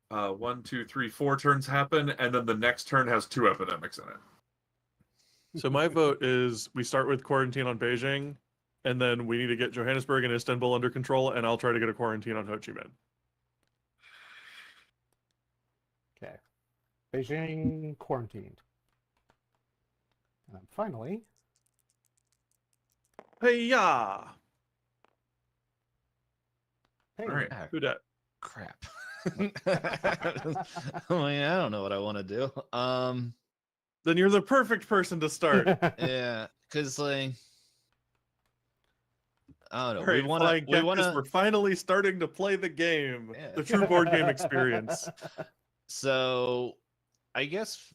1, 2, 3, 4 turns happen, and then the next turn has 2 epidemics in it. so my vote is we start with quarantine on Beijing, and then we need to get Johannesburg and Istanbul under control, and I'll try to get a quarantine on Ho Chi Minh. Okay. Beijing quarantined. And finally, Hey ya! hey, All right. Who dat? Crap. I mean, I don't know what I want to do. Then you're the perfect person to start. Yeah, because like I don't know. All right, we want to. Flying We Cactus, want to. we're finally starting to play the game, Yeah. the true board game experience. So, I guess.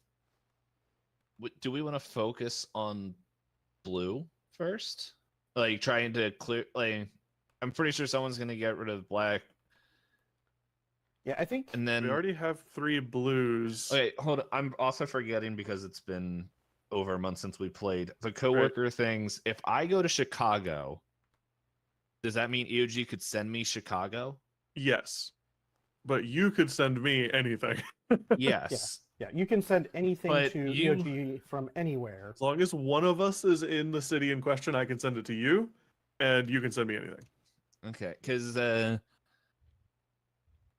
Do we want to focus on blue first? Like trying to clear. Like, I'm pretty sure someone's gonna get rid of black, Yeah, I think and then We already have 3 blues. Okay, hold on. I'm also forgetting because it's been over a month since we played the coworker things. If I go to Chicago, does that mean EOG could send me Chicago? Yes, but you could send me anything. Yes. yeah, you can send anything But to you- EOG from anywhere. As long as one of us is in the city in question, I can send it to you, and you can send me anything. Okay, because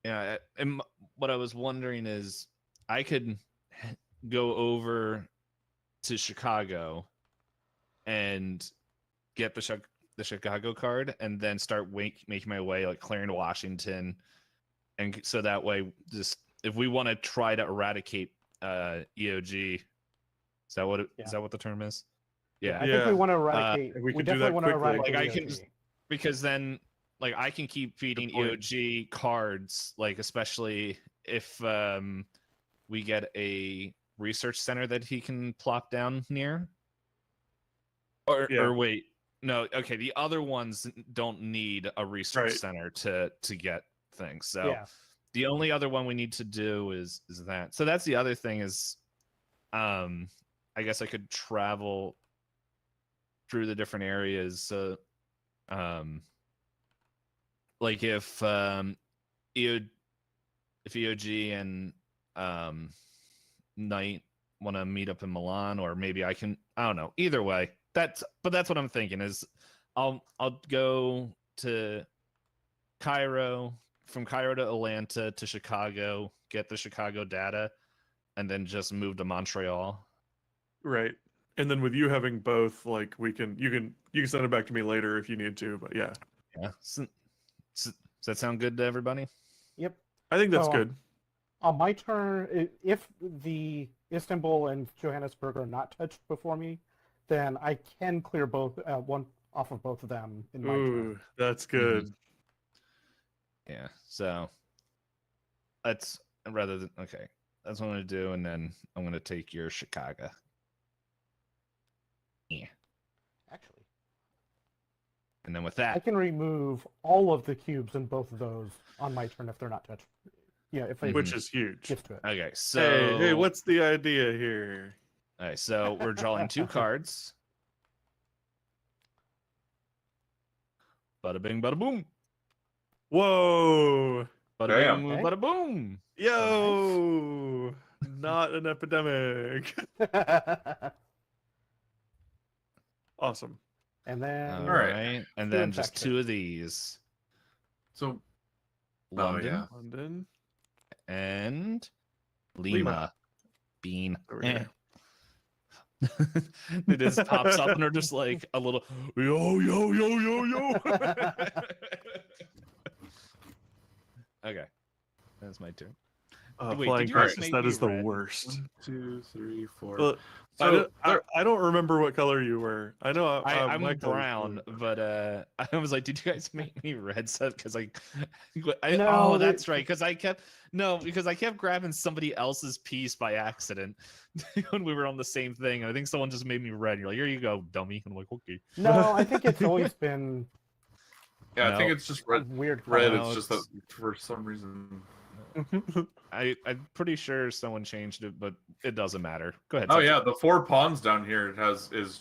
yeah, and what I was wondering is I could go over to Chicago and get the Chicago card, and then start making my way like clearing Washington, and so that way, just if we want to try to eradicate EOG, is that what Yeah. is that what the term is? Yeah, I Yeah, think we Yeah. want to eradicate. we we could do definitely that want to quickly. eradicate. Like, I can EOG. just- because then like I can keep feeding point. EOG cards, like especially if we get a research center that he can plop down near. Yeah. Or wait, no, okay, the other ones don't need a research Right. center to get things. So Yeah. the only other one we need to do is that. So that's the other thing is I guess I could travel through the different areas. So like if EOG and Knight want to meet up in Milan, or maybe I don't know. Either way, that's what I'm thinking is I'll go to Cairo, from Cairo to Atlanta to Chicago, get the Chicago data, and then just move to Montreal. Right. And then with you having both, like you can send it back to me later if you need to, but yeah. Yeah. Does that sound good to everybody? Yep. I think that's So, good. On my turn, if the Istanbul and Johannesburg are not touched before me, then I can clear both one off of both of them in my turn. Ooh, that's good. Yeah. So that's rather than okay. That's what I'm gonna do, and then I'm gonna take your Chicago. Yeah. Actually, And then with I that, can remove all of the cubes in both of those on my turn if they're not touched. Yeah, if it Which is huge. gets to it. okay. So Hey, what's the idea here? all right. So we're drawing 2 cards. Bada bing, bada boom. Whoa! Bada Damn. bing, Okay. bada boom. Yo! Not an epidemic. Awesome. And then All right. right. And Two then just infection. 2 of these. So London yeah. London. and Lima. Lima. Bean. Over here. It just pops up and they're just like a little yo yo yo yo yo. Okay, that's my turn. Wait, Flying did you guys Cactus, make that me is the red? worst. 1, 2, 3, 4. Well, So I don't remember what color you were. I know I'm my color's brown, blue. but I was like, did you guys make me red? Because I No, oh, they- that's right. Because I kept grabbing somebody else's piece by accident when we were on the same thing. And I think someone just made me red. You're like, here you go, dummy. I'm like, okay. no, I think it's always been yeah, I No. think it's just a red. weird Red. color. No, It's just that it's- for some reason. I'm pretty sure someone changed it, but it doesn't matter. Go ahead. Oh yeah, the 4 pawns down here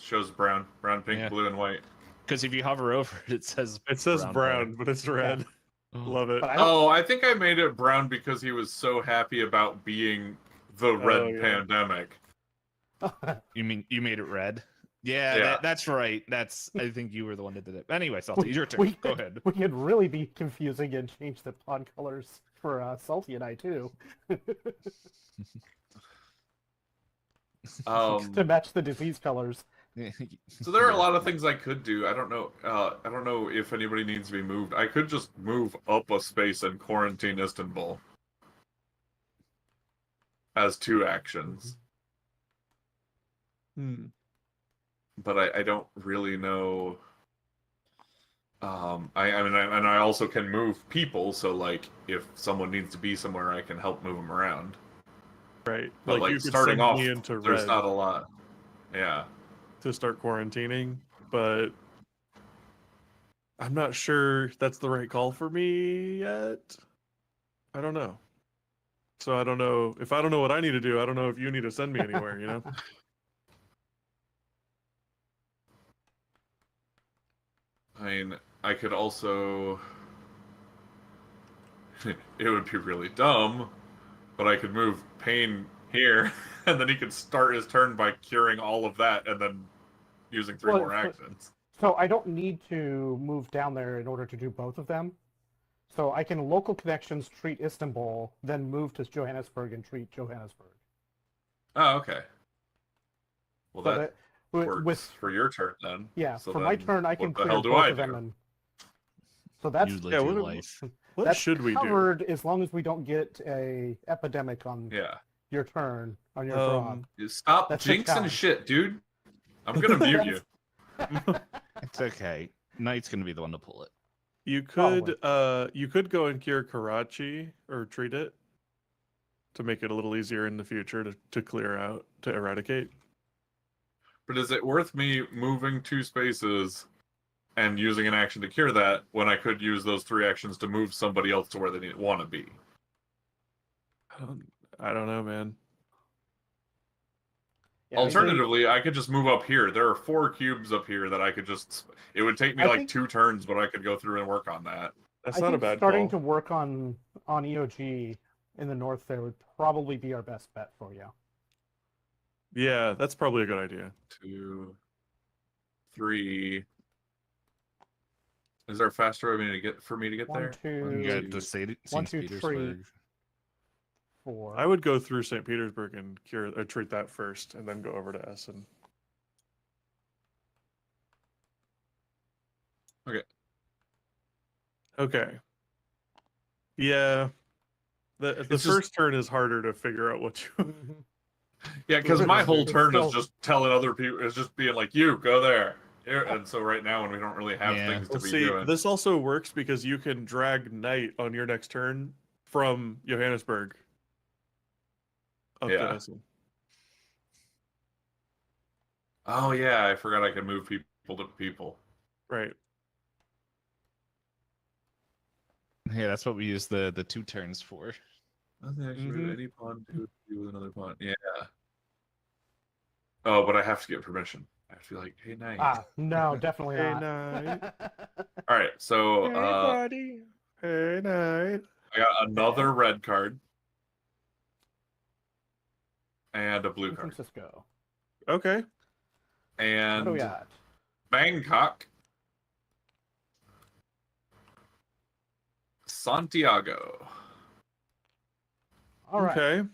shows brown, pink, Yeah. blue, and white. Because if you hover over it, it says It says color. brown, but it's red. Love it. But I don't, Oh, I think I made it brown because he was so happy about being the red yeah. pandemic. You mean you made it red? Yeah, Yeah. that's right. I think you were the one that did it. Anyway, Salty, your turn. we Go could- ahead. We could really be confusing and change the pawn colors for Salty and I too to match the disease colors. So there are a lot of things I could do. I don't know. I don't know if anybody needs to be moved. I could just move up a space and quarantine Istanbul as 2 actions, Hmm. but I don't really know. I also can move people, so like if someone needs to be somewhere, I can help move them around. Right. But Like like you could starting send off, me into there's red not a lot. Yeah. to start quarantining, but I'm not sure that's the right call for me yet. I don't know. So I don't know if I don't know what I need to do. I don't know if you need to send me anywhere. You know. I mean, I could also. It would be really dumb, but I could move Pain here, and then he could start his turn by curing all of that, and then using 3 Well, more actions. So I don't need to move down there in order to do both of them. So I can local connections treat Istanbul, then move to Johannesburg and treat Johannesburg. Oh, okay. Well, So that works with for your turn then. yeah, So for my then turn I can what the clear hell do both I of them, do? and so that's You live Yeah, your what- life. What that's should we do? covered as long as we don't get a epidemic on Yeah. your turn on your draw. You stop That's the jinxing challenge. shit, dude. I'm gonna mute you. It's okay. Knight's gonna be the one to pull it. You Probably. could you could go and cure Karachi or treat it to make it a little easier in the future to clear out, to eradicate. But is it worth me moving 2 spaces and using an action to cure that when I could use those 3 actions to move somebody else to where they want to be? I don't know, man. Yeah, Alternatively, I could just move up here. There are 4 cubes up here that I could just. It would take me I like think- 2 turns, but I could go through and work on that. That's I not a think bad starting call. to work on EOG in the north there would probably be our best bet for you. Yeah, that's probably a good idea. 2, 3. Is there a faster way for me to get 1, there? 2, You got to St. 1, 2, 3. Petersburg. 4. I would go through St. Petersburg and cure or treat that first, and then go over to Essen. Okay. Okay. Yeah. The It's just- first turn is harder to figure out what you. Mhm. Yeah, because my whole It's turn still- is just telling other people, is just being like, you go there. And so right now, when we don't really have Yeah. things to Well, be see, doing, this also works because you can drag Knight on your next turn from Johannesburg up to Yeah. Essen. oh yeah, I forgot I could move people to people. Right. Yeah, that's what we use the 2 turns for. Nothing actually Mhm. any pawn to do with another pawn. Yeah. Oh, but I have to get permission. I have to be like, hey, Knight. No, definitely Hey, not. Knight. All right, so Hey, buddy. Hey, Knight. I got another red card and a blue San card. Francisco. Okay. What do And we got? Bangkok, Santiago. All right. Okay.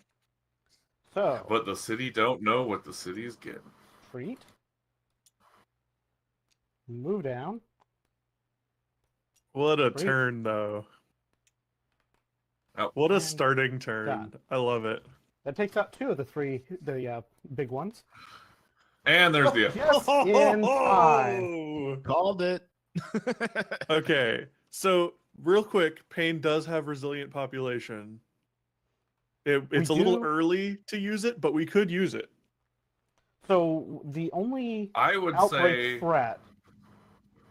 So, But the city don't know what the city's getting. treat. Move down. What a Great. turn, though. Oh. What a And starting turn. done. I love it. That takes out 2 of the 3, the big ones. And there's the Yes, in time. Called it. Okay. So, real quick, Pain does have resilient population. It's a little do- early to use it, but we could use it. So the only I would outbreak say threat,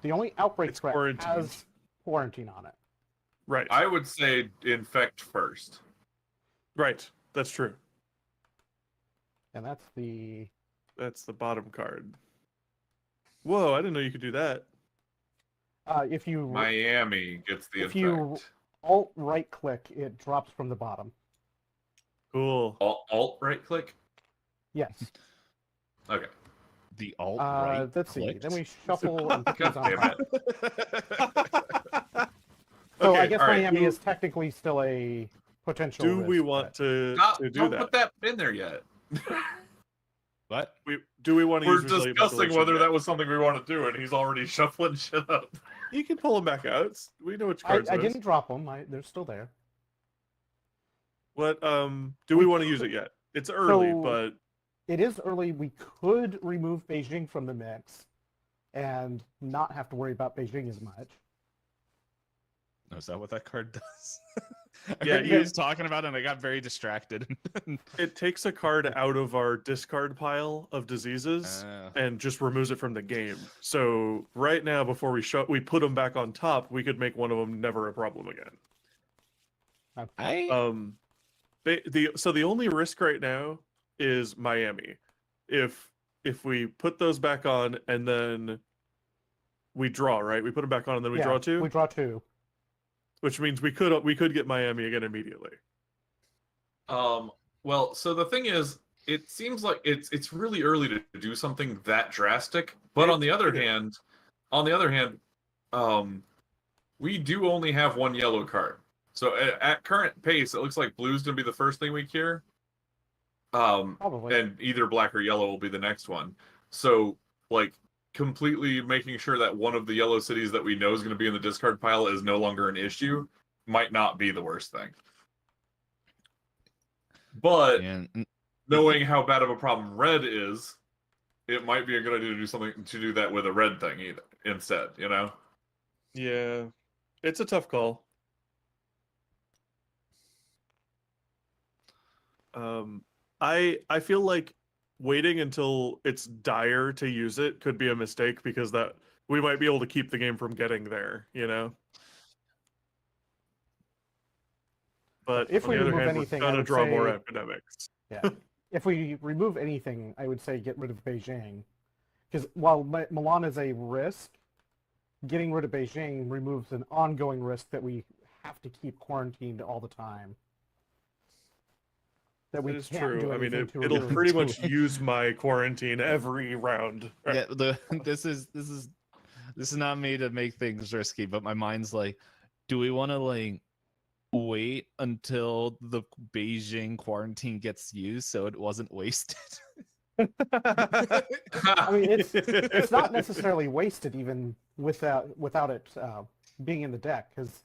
the only outbreak It's threat quarantined. has quarantine on it. Right. I would say infect first. Right. That's true. And that's the That's the bottom card. Whoa, I didn't know you could do that. if you Miami gets the If infect. you- alt right click, it drops from the bottom. Cool. Alt right click. Yes. Okay. The alt right. Let's see. clicked. Then we shuffle and put these God on damn top. it. So I Okay, guess all right. Miami is technically still a potential. Do we risk, want but- to do Don't that? put that in there yet. What? Do we want to We're use resilient discussing population whether yet? that was something we want to do, and he's already shuffling shit up. You can pull them back out. We know which I cards. didn't drop them. They're still there. What do we want to use it yet? It's early, So- but It is early. We could remove Beijing from the mix. and not have to worry about Beijing as much. Oh, is that what that card does? I Yeah, heard you guys talking about it and I got very distracted. It takes a card out of our discard pile of diseases and just removes it from the game. So right now, before we put them back on top, we could make one of them never a problem again. The only risk right now is Miami. If we put those back on and then we draw, right? We put them back on and then we draw 2. We draw 2. Which means we could get Miami again immediately. Well, so the thing is, it seems like it's really early to do something that drastic. But on the other hand, we do only have one yellow card. So at current pace, it looks like blue's gonna be the first thing we cure. Probably. And either black or yellow will be the next one. So like completely making sure that one of the yellow cities that we know is going to be in the discard pile is no longer an issue might not be the worst thing. But knowing how bad of a problem red is, it might be a good idea to do that with a red thing instead, you know? Yeah. It's a tough call. I feel like waiting until it's dire to use it could be a mistake because that we might be able to keep the game from getting there, you know? But if on we the other remove hand, anything, we're I gonna would draw more say- epidemics. Yeah. If we remove anything, I would say get rid of Beijing. Because while Milan is a risk, getting rid of Beijing removes an ongoing risk that we have to keep quarantined all the time. That we It is can't true. do I mean, anything to it'll remove. pretty much use my quarantine every round. Yeah, this is not me to make things risky, but my mind's like, do we want to like wait until the Beijing quarantine gets used so it wasn't wasted? I mean, it's not necessarily wasted even without it being in the deck, because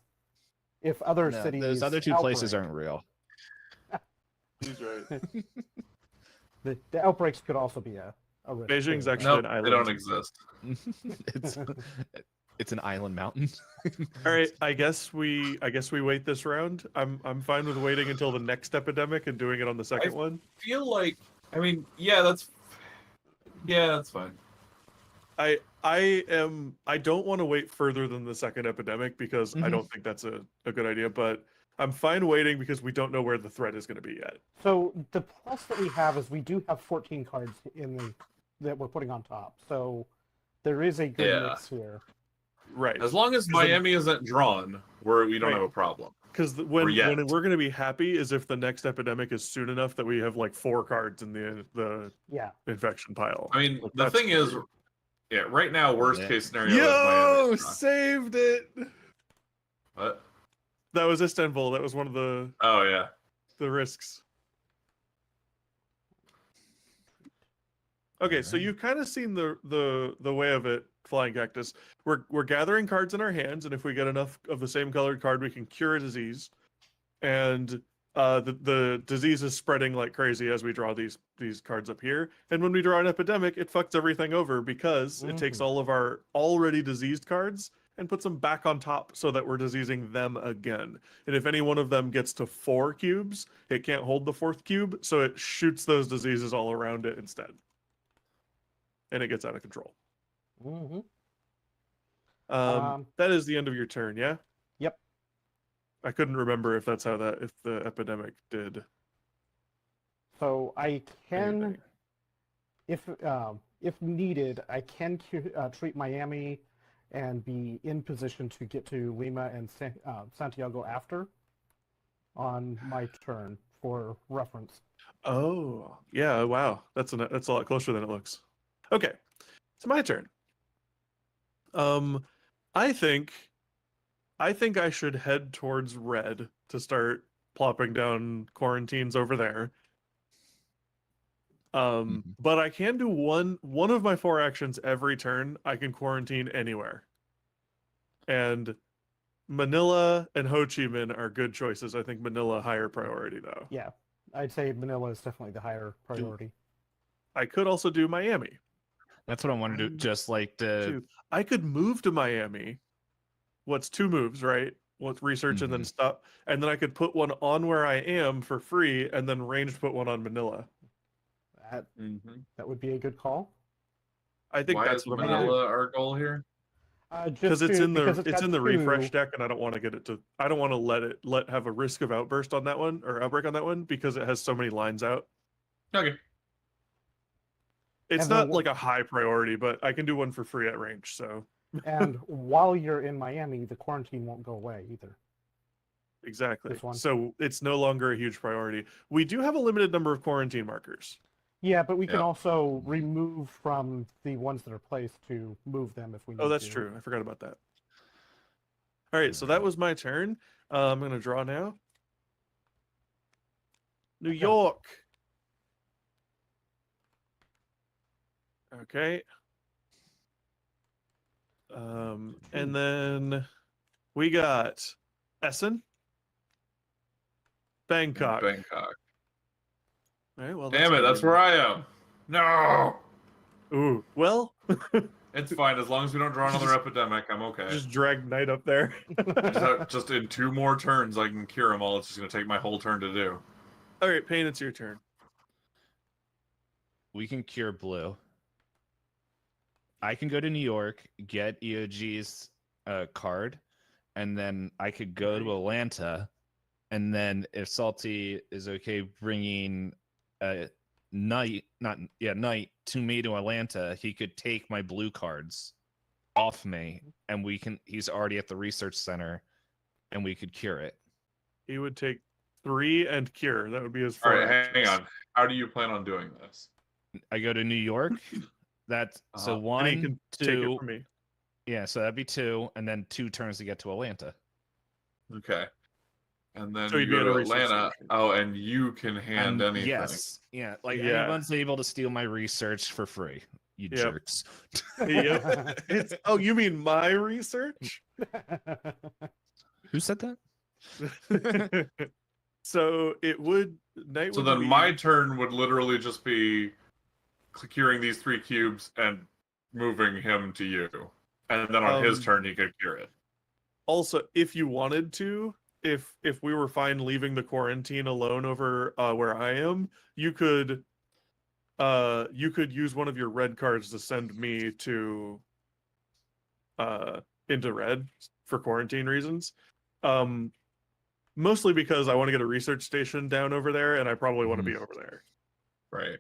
if other cities, those other two places aren't real. He's right. the outbreaks could also be a risk. Beijing's too. actually an Nope, island. they don't exist. It's an island mountain. All right, I guess we wait this round. I'm fine with waiting until the next epidemic and doing it on the second one. Feel like, I mean, yeah, that's fine. I don't want to wait further than the second epidemic because I don't think that's a good idea, but I'm fine waiting because we don't know where the threat is going to be yet. So the plus that we have is we do have 14 cards that we're putting on top. So there is a good mix here. Right. As long as Miami isn't drawn, we don't have a problem. Because when we're going to be happy is if the next epidemic is soon enough that we have like 4 cards in the infection pile. I mean, Like, the thing is, right now, worst case scenario is Yo, Miami. saved it. What? That was Istanbul. That was one of the risks. Okay, so you've kind of seen the way of it, Flying Cactus. We're gathering cards in our hands, and if we get enough of the same colored card, we can cure a disease. And the disease is spreading like crazy as we draw these cards up here. And when we draw an epidemic, it fucks everything over because it takes all of our already diseased cards and puts them back on top so that we're diseasing them again. And if any one of them gets to 4 cubes, it can't hold the 4th cube, so it shoots those diseases all around it instead. And it gets out of control. Mm-hmm. That is the end of your turn, yeah? Yep. I couldn't remember if that's how if the epidemic did. So I can, anything. if needed, I can treat Miami and be in position to get to Lima and Santiago after on my turn for reference. Oh, yeah, wow. That's a lot closer than it looks. Okay, it's my turn. I think I should head towards red to start plopping down quarantines over there. But I can do one of my 4 actions every turn. I can quarantine anywhere. And Manila and Ho Chi Minh are good choices. I think Manila higher priority though. Yeah, I'd say Manila is definitely the higher priority. I could also do Miami. That's what I wanted to do. Just like the Dude, I could move to Miami. What's 2 moves, right? What's research and then Mhm. stop, and then I could put one on where I am for free, and then ranged put one on Manila. That Mm-hmm. that would be a good call. I think Why that's is what I'm gonna do. Manila our goal here? Just Because because it's got in the refresh 2. deck, and I don't want to get it to. I don't want to let have a risk of outburst on that one or outbreak on that one because it has so many lines out. Okay. It's And then not like a high priority, but I can do one for free at range. So And while you're in Miami, the quarantine won't go away either. exactly. This one. So it's no longer a huge priority. We do have a limited number of quarantine markers. Yeah, but we can Yeah. also remove from the ones that are placed to move them if we need to. Oh, that's true. I forgot about that. All right, so that was my turn. I'm gonna draw now. New Okay. York. Okay. And then we got Essen, Bangkok. Bangkok. All right, well, Damn it, that's where I am. No. Ooh, well, It's fine as long as we don't draw another epidemic. I'm okay. just drag Knight up there. Just in 2 more turns, I can cure them all. It's just gonna take my whole turn to do. All right, Payne, it's your turn. we can cure blue. I can go to New York, get EOG's card, and then I could go to Atlanta, and then if Salty is okay bringing Knight to me to Atlanta, he could take my blue cards off me, and he's already at the research center, and we could cure it. He would take 3 and cure. That would be his All 4 right, hang actions. on. How do you plan on doing this? I go to New York. That's so And he 1, can 2. take it from me. Yeah, so that'd be 2, and then 2 turns to get to Atlanta. Okay. And then So you you'd be go at a to research Atlanta. station. Oh, and you can hand And anything. yes, yeah, like Yeah. anyone's able to steal my research for free. You Yep. jerks. Yep. Oh, you mean my research? Who said that? So it would. Knight So would then be, my turn would literally just be curing these 3 cubes and moving him to you. And then on his turn, he could cure it. also, if you wanted to, if we were fine leaving the quarantine alone over where I am, you could use one of your red cards to send me to into red for quarantine reasons. Mostly because I want to get a research station down over there, and I probably want to be over there. Right.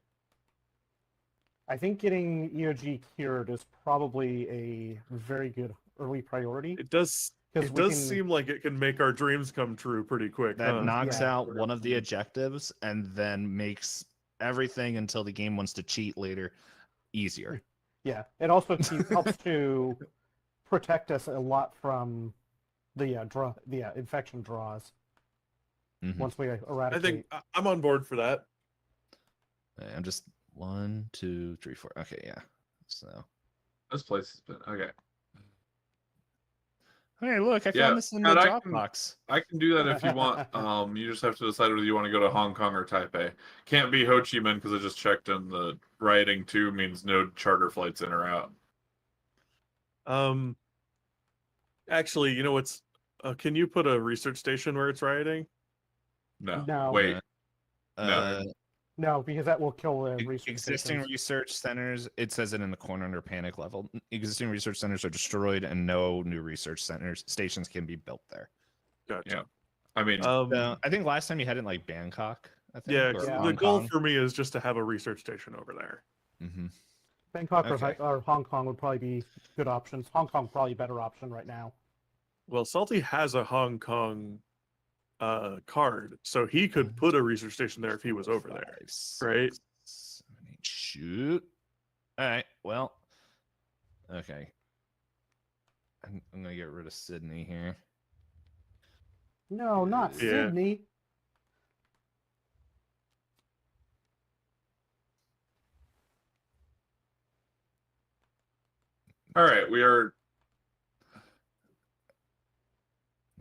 I think getting EOG cured is probably a very good early priority. It does. Because It does seem like it can make our dreams come true pretty quick. That huh? knocks Yeah. out one of the objectives and then makes everything until the game wants to cheat later easier. Yeah, it also helps to protect us a lot from the infection draws Mhm. once we I eradicate. think I'm on board for that. I'm just 1, 2, 3, 4. Okay, yeah. So, This place has been okay. hey, look, I Yeah, found this in the Scott, I can- Dropbox. I can do that if you want. You just have to decide whether you want to go to Hong Kong or Taipei. Can't be Ho Chi Minh because I just checked, and the rioting too means no charter flights in or out. Actually, you know what's? Can you put a research station where it's rioting? No. No. Wait. No, because that will kill the research Existing stations. research centers, it says it in the corner under panic level. Existing research centers are destroyed and no new research stations can be built there. Gotcha. Yeah. I mean, So, I think last time you had it in like Bangkok, I think. Yeah, or Yeah. the Hong goal Kong. for me is just to have a research station over there. Mhm. Bangkok Okay. or Hong Kong would probably be good options. Hong Kong probably a better option right now. Well, Salty has a Hong Kong card, so he could put a research station there if he was over there. 5, 6, right? 7, 8. Shoot. All right. Well. Okay. I'm gonna get rid of Sydney here. No, not Yeah. Sydney. all right, we are.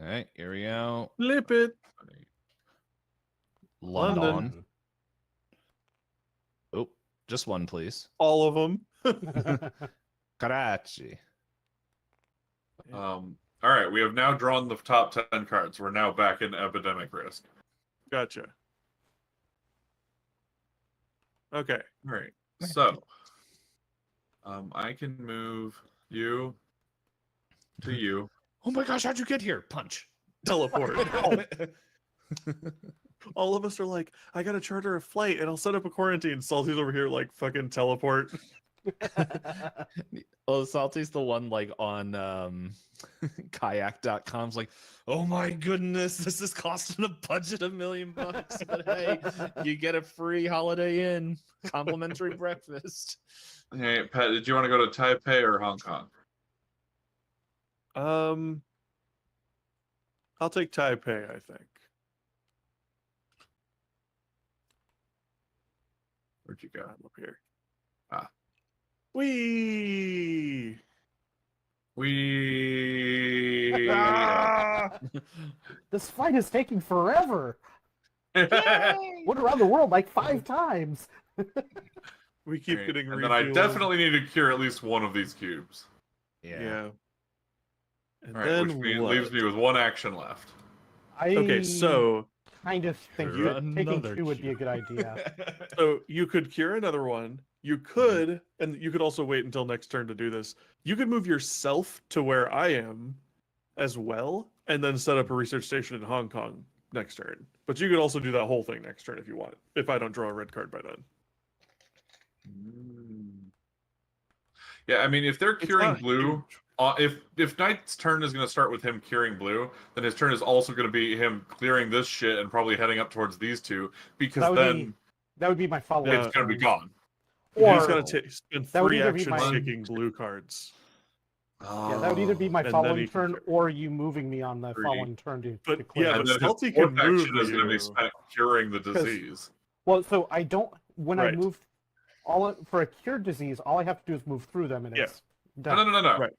All right. Here we go. Flip it. London. London. Oh, Just one, please. All of them. Karachi. All right, we have now drawn the top 10 cards. We're now back in epidemic risk. Gotcha. Okay. All right, so I can move you to you. Oh my gosh, how'd you get here? Punch. Teleport. All of us are like, I gotta charter a flight and I'll set up a quarantine. Salty's over here like fucking teleport. Oh, Salty's the one like on kayak.com's like, oh my goodness, this is costing a budget $1 million. But hey, you get a free Holiday Inn, complimentary breakfast. Hey, Pat, did you want to go to Taipei or Hong Kong? I'll take Taipei, I think. Where'd you go? I'm up here. Ah. Wee. We. This fight is taking forever. Went around the world like 5 times. We keep Right, getting and then I refueled. definitely need to cure at least one of these cubes. Yeah. And All right, then which what? leaves me with 1 action left. Okay, so kind of think Cure taking another 2 would be a cube. good idea. you could cure another one. You could, and you could also wait until next turn to do this. You could move yourself to where I am as well, and then set up a research station in Hong Kong next turn. But you could also do that whole thing next turn if you want, if I don't draw a red card by then. Yeah, I mean, if they're It's curing not blue, if Knight's turn is going to start with him curing blue, then his turn is also going to be him clearing this shit and probably heading up towards these 2, because that would be my follow-up. Yeah, it's going to be gone. You just Or gotta spend that would 3 either be actions my- taking blue cards. yeah, that would either be my And then following you can turn cure. or you moving me on the Three. following turn to But, clear. yeah, it. And but then Salty his 4th can move action is going to be you. spent curing the disease. Well, so I don't. When I Right. move, for a cured disease, all I have to do is move through them, and Yeah. it's No, done. no. Right.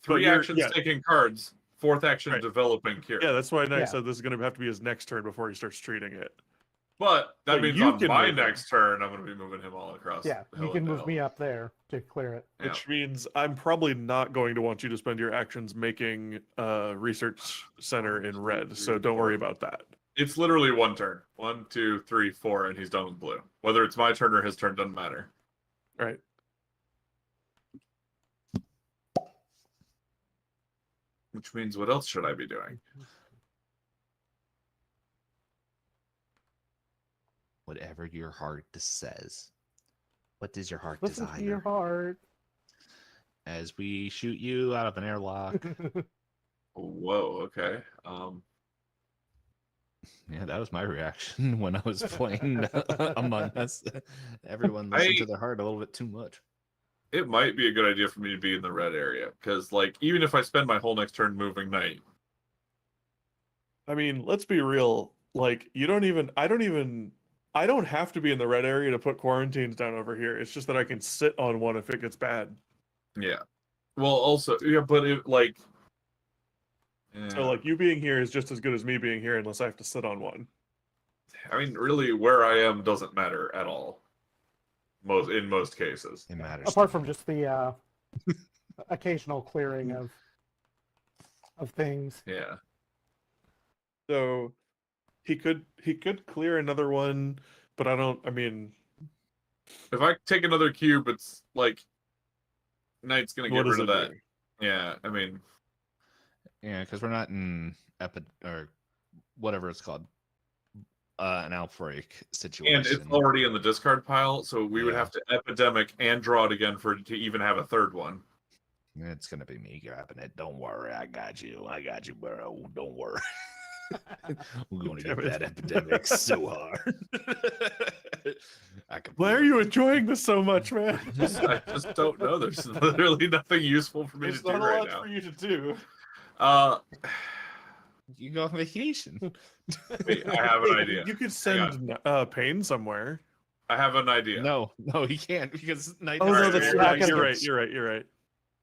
3 you're- actions yeah. taking cards, 4th action Right. developing cure. Yeah, that's why Knight Yeah. said this is going to have to be his next turn before he starts treating it. But that But means you on can my move him. next turn, I'm going to be moving him all across. Yeah, you can move me up there to clear it. Yeah. Which means I'm probably not going to want you to spend your actions making a research center in red, so don't worry about that. It's literally 1 turn. 1, 2, 3, 4, and he's done with blue. Whether it's my turn or his turn doesn't matter. Right. Which means, what else should I be doing? Whatever your heart says. What does your heart Listen desire? to your heart. As we shoot you out of an airlock. Whoa, okay. Yeah, that was my reaction when I was playing Among Us. Everyone listened to their heart a little bit too much. It might be a good idea for me to be in the red area, because, like, even if I spend my whole next turn moving Knight, I mean, let's be real. Like, I don't have to be in the red area to put quarantines down over here. It's just that I can sit on one if it gets bad. yeah. Well, also, yeah, but it, like... So, like, you being here is just as good as me being here unless I have to sit on one. I mean, really, where I am doesn't matter at all. In most cases. It matters. Apart from just the occasional clearing of things. Yeah. So he could clear another one, but I mean, If I take another cube, it's like Knight's gonna what get does rid it of that. do? Yeah, I mean, Yeah, because we're not in or whatever it's called, an outbreak situation. and it's already in the discard pile, so we would Yeah. have to epidemic and draw it again to even have a third one. It's gonna be me grabbing it. Don't worry, I got you, bro. Don't worry. We're gonna get that epidemic so hard. Why are you enjoying this so much, man? I just don't know. There's literally nothing useful for me It's to do not a right lot now. for you to do. You go on vacation. Wait, I have an idea. You could Hang send Pain somewhere. I have an idea. No, he can't because night. Oh no, no, that's that's right. right. You're right.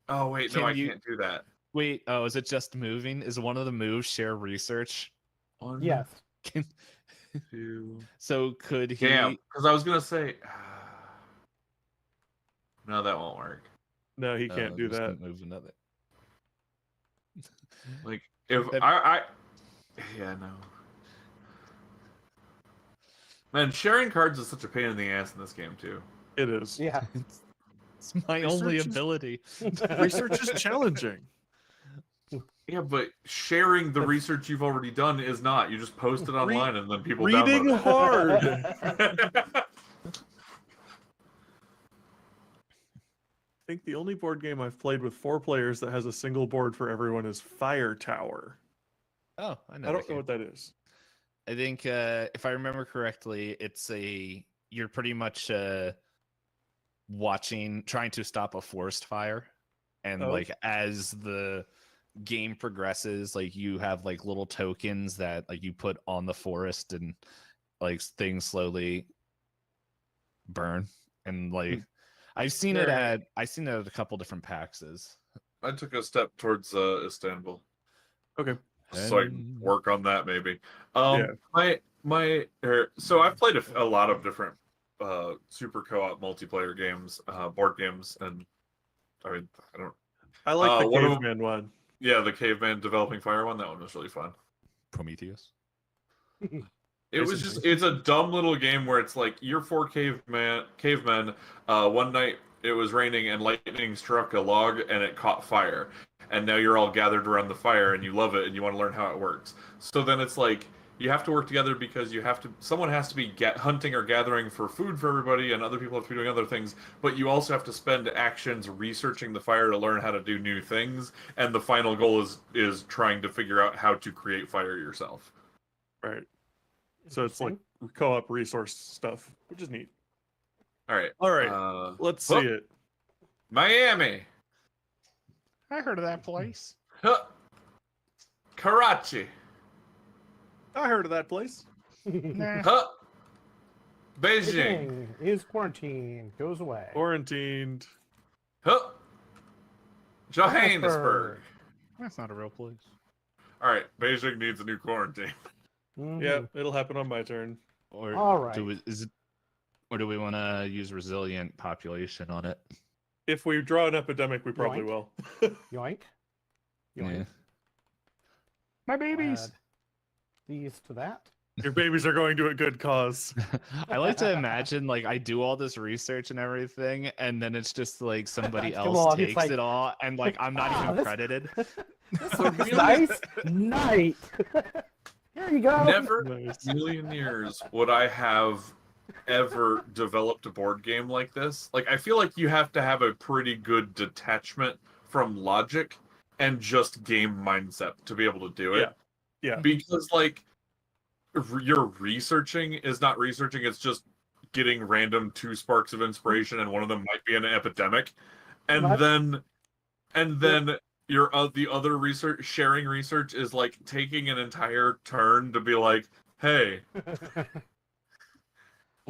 Oh wait, no, Can I you- can't do that. Wait, oh, is it just moving? Is one of the moves share research? One, Yes. Can, two. so could he? Damn, because I was gonna say. No, that won't work. No, he can't do Just that. Move another. Like if That- yeah, no. Man, sharing cards is such a pain in the ass in this game too. It is. Yeah. It's my only Research is- ability. Research is challenging. Yeah, but sharing the research you've already done is not. You just post it online and then people Reading download hard. it. I think the only board game I've played with 4 players that has a single board for everyone is Fire Tower. Oh, I know. I that don't know game. what that is. I think if I remember correctly, you're pretty much trying to stop a forest fire, and Oh. like as the game progresses, like you have like little tokens that like you put on the forest, and like things slowly burn, and like I've seen it Yeah. at a couple different PAXs. I took a step towards Istanbul, Okay. so I can work on that maybe. Yeah. So I've played a lot of different super co-op multiplayer games, board games, and I mean I like the one of 'em- caveman one. yeah, the caveman developing fire one. That one was really fun. Prometheus. It's a dumb little game where it's like you're 4 cavemen. One night it was raining and lightning struck a log and it caught fire. And now you're all gathered around the fire and you love it and you want to learn how it works. So then it's like you have to work together because someone has to be hunting or gathering for food for everybody, and other people have to be doing other things, but you also have to spend actions researching the fire to learn how to do new things, and the final goal is trying to figure out how to create fire yourself. Right. So it's like co-op resource stuff, which is neat. All right. All right. Let's see it. Miami. I heard of that place. Huh. Karachi. I heard of that place. Huh. Beijing. Beijing is quarantine. Goes away. Quarantined. Huh. Johannesburg. That's not a real place. All right. Beijing needs a new quarantine. Mhm. Yeah, it'll happen on my turn. Or All right. do we want to use resilient population on it? If we draw an epidemic, we probably Yoink. will. Yoink. Yoink. Yeah. My babies. Add these to that. Your babies are going to a good cause. I like to imagine like I do all this research and everything, and then it's just like somebody Come else on, it's takes like- it all, and like I'm not Ah, even this- credited. This looks nice. Night. Here you go. Never Nice. in a million years would I have ever developed a board game like this. Like, I feel like you have to have a pretty good detachment from logic and just game mindset to be able to do it. Yeah. Because, like, your researching is not researching, it's just getting random 2 sparks of inspiration, and one of them might be an epidemic. And What? then the other sharing research is like taking an entire turn to be like, hey,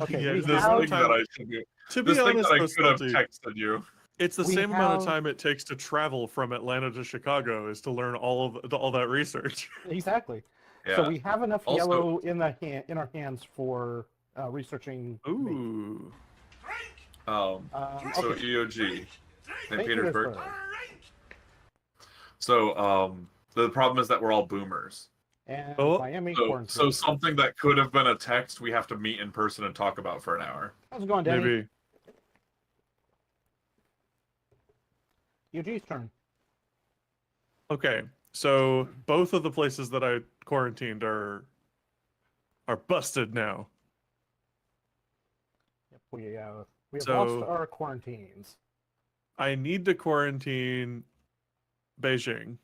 Okay, Yeah, we this this have- thing that I should do. To be This thing honest, that I though, could have Salty, texted you. it's the We same amount of have- time it takes to travel from Atlanta to Chicago is to learn all that research. Exactly. Yeah. So we have enough Also- yellow in our hands for researching. bait. Ooh. So Okay. EOG, St. St. Petersburg. So the problem is that we're all boomers. And Oh. Miami So quarantine. something that could have been a text, we have to meet in person and talk about for an hour. How's it going, Danny? Maybe. Eugene's turn. Okay. So both of the places that I quarantined are busted now. Yep, we have So- lost our quarantines. I need to quarantine Beijing.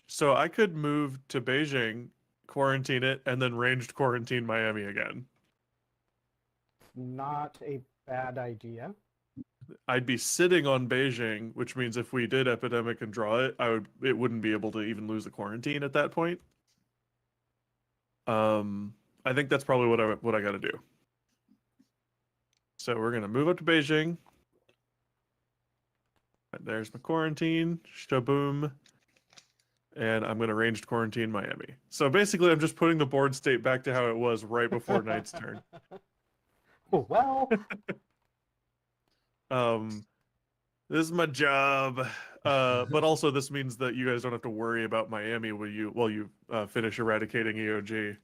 So I could move to Beijing, quarantine it, and then ranged quarantine Miami again. Not a bad idea. I'd be sitting on Beijing, which means if we did epidemic and draw it, it wouldn't be able to even lose the quarantine at that point. I think that's probably what I got to do. So we're gonna move up to Beijing. There's my quarantine, shaboom, and I'm gonna ranged quarantine Miami. So basically, I'm just putting the board state back to how it was right before Knight's turn. Oh, well, This is my job. But also this means that you guys don't have to worry about Miami while you finish eradicating EOG.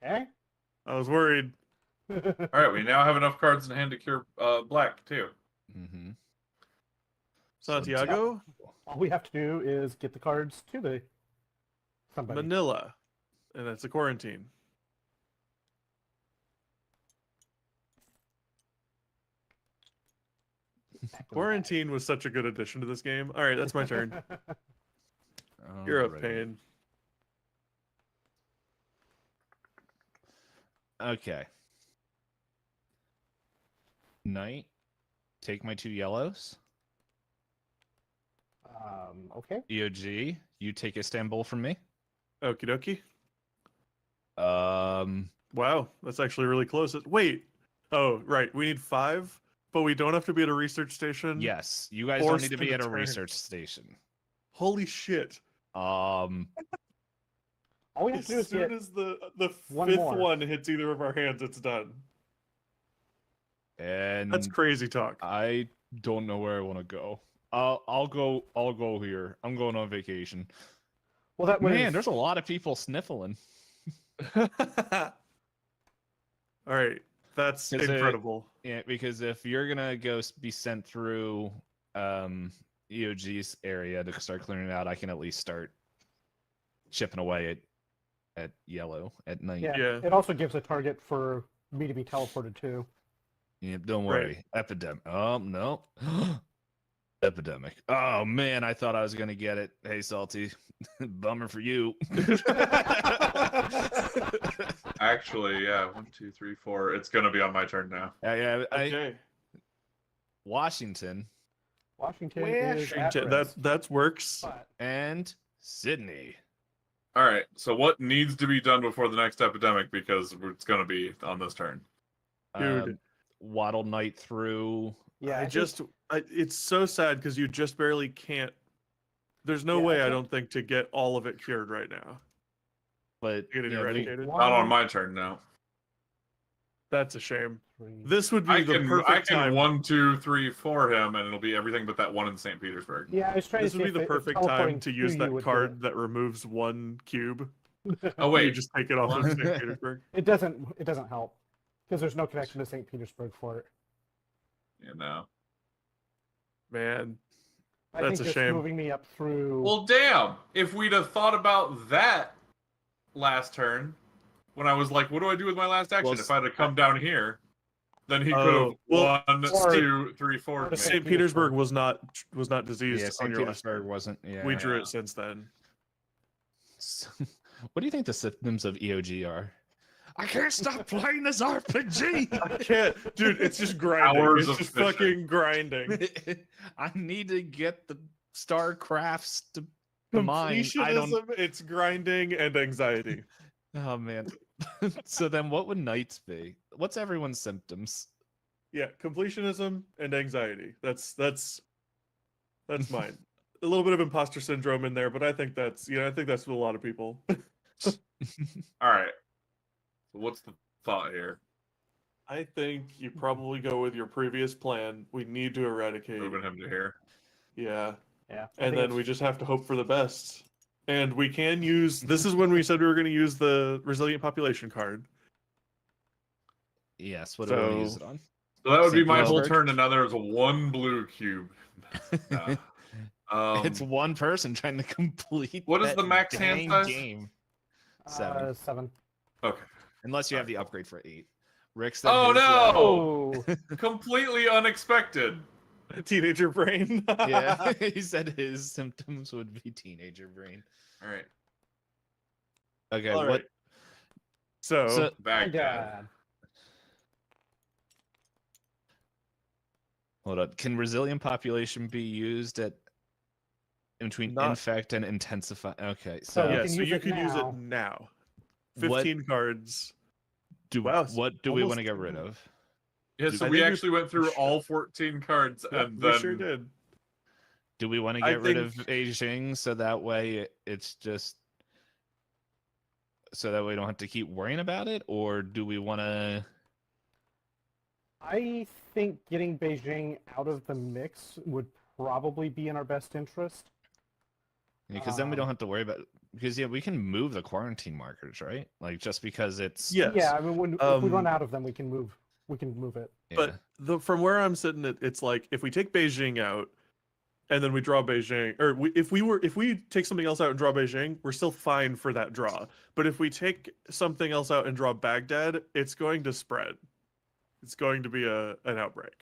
Okay. I was worried. All right, we now have enough cards in hand to cure black too. Mm-hmm. Santiago, All we have to do is get the cards to the somebody. Manila, and it's a quarantine. Quarantine was such a good addition to this game. All right, that's my turn. You're up, Alrighty. Payne. Okay. Knight, take my 2 yellows. Okay. EOG, you take Istanbul from me. Okie dokie. Um, Wow, that's actually really close. Wait. Oh, right. We need 5, but we don't have to be at a research station. yes, you guys Or don't need to be spend at a a turn. research station. Holy shit. Um, All we have As to do is soon get as the one fifth more. one hits either of our hands, it's done. and That's crazy talk. I don't know where I want to go. I'll go here. I'm going on vacation. well. That was Man, there's a lot of people sniffling. All right. That's Is it- incredible. Yeah, because if you're gonna be sent through EOG's area to start clearing it out, I can at least start chipping away at yellow at night. yeah. Yeah. It also gives a target for me to be teleported to. Yeah, don't Right. worry. Epidemic. Oh no. Epidemic. Oh man, I thought I was gonna get it. Hey, Salty. Bummer for you. Actually, yeah, 1, 2, 3, 4. It's gonna be on my turn now. Okay. Washington Washington is at Washington. risk, That works. but and Sydney. All right, so what needs to be done before the next epidemic, because it's gonna be on this turn? Dude. Waddle Knight through. yeah, It's so sad because you just barely can't. There's no Yeah, I way I think- don't think to get all of it cured right now. But Get it yeah, eradicated. Not on my turn now. That's a shame. 3. This would be I the can perfect time. 1, 2, 3, 4 him, and it'll be everything but that one in St. Petersburg. Yeah, I was trying This to would see be the if perfect teleporting time to use you that would do card that removes 1 cube. Oh You wait, just take it off of One. St. Petersburg. It doesn't help because there's no connection to St. Petersburg for it. you know. Man, I That's think a just shame. moving me up through. Well, damn! If we'd have thought about that last turn, when I was like, "What do I do with my last action?" Well, if I'd have come down here, then he could Oh, have well, 1, or- 2, 3, 4. or me. St. Petersburg was not diseased yeah, on St. your last Petersburg turn. wasn't. Yeah. We drew Yeah. it since then. What do you think the symptoms of EOG are? I can't stop playing this RPG. I can't, dude. It's just grinding. Hours It's of just fishing. fucking grinding. I need to get the StarCrafts to the mine. I don't. Completionism, it's grinding and anxiety. Oh man. So then, what would Knights be? What's everyone's symptoms? Yeah, completionism and anxiety. That's mine. A little bit of imposter syndrome in there, but I think that's with a lot of people. All right. So what's the thought here? I think you probably go with your previous plan. We need to eradicate. Moving him to here. Yeah. Yeah, And then we just have to hope for the best. And we can use this is when we said we were going to use the resilient population card. Yes. What do we want to use So- it on? So that would be St. my whole Petersburg? turn, and now there's 1 blue cube. Nah. It's one person trying to complete. What is that the max hand dang size? game. 7. 7. Okay. Unless you have the upgrade for 8. Rick said. Oh, his, no! Oh, Completely unexpected. Teenager brain. Yeah, he said his symptoms would be teenager brain. All right. Okay, All what? right. So, So Back Dad. hold up. Can resilient population be used at in between Not- infect and intensify? Okay, So so we yeah, can so use you it can use it now. now. What- 15 cards. what do we almost want to get rid two. of? Yeah, so I we think we actually went through should- all 14 cards, Yeah, and we then sure did. Do we want to I get rid of think- Beijing so that way it's just so that we don't have to keep worrying about it, or do we want to? I think getting Beijing out of the mix would probably be in our best interest. Because then we don't have to worry about. Because we can move the quarantine markers, right? Like just because it's Yes. Yeah, I mean, if we run Um, out of them, we can move. We can move it. yeah. But from where I'm sitting, it's like if we take Beijing out, and then we draw Beijing, or if we take something else out and draw Beijing, we're still fine for that draw. But if we take something else out and draw Baghdad, it's going to spread. It's going to be an outbreak.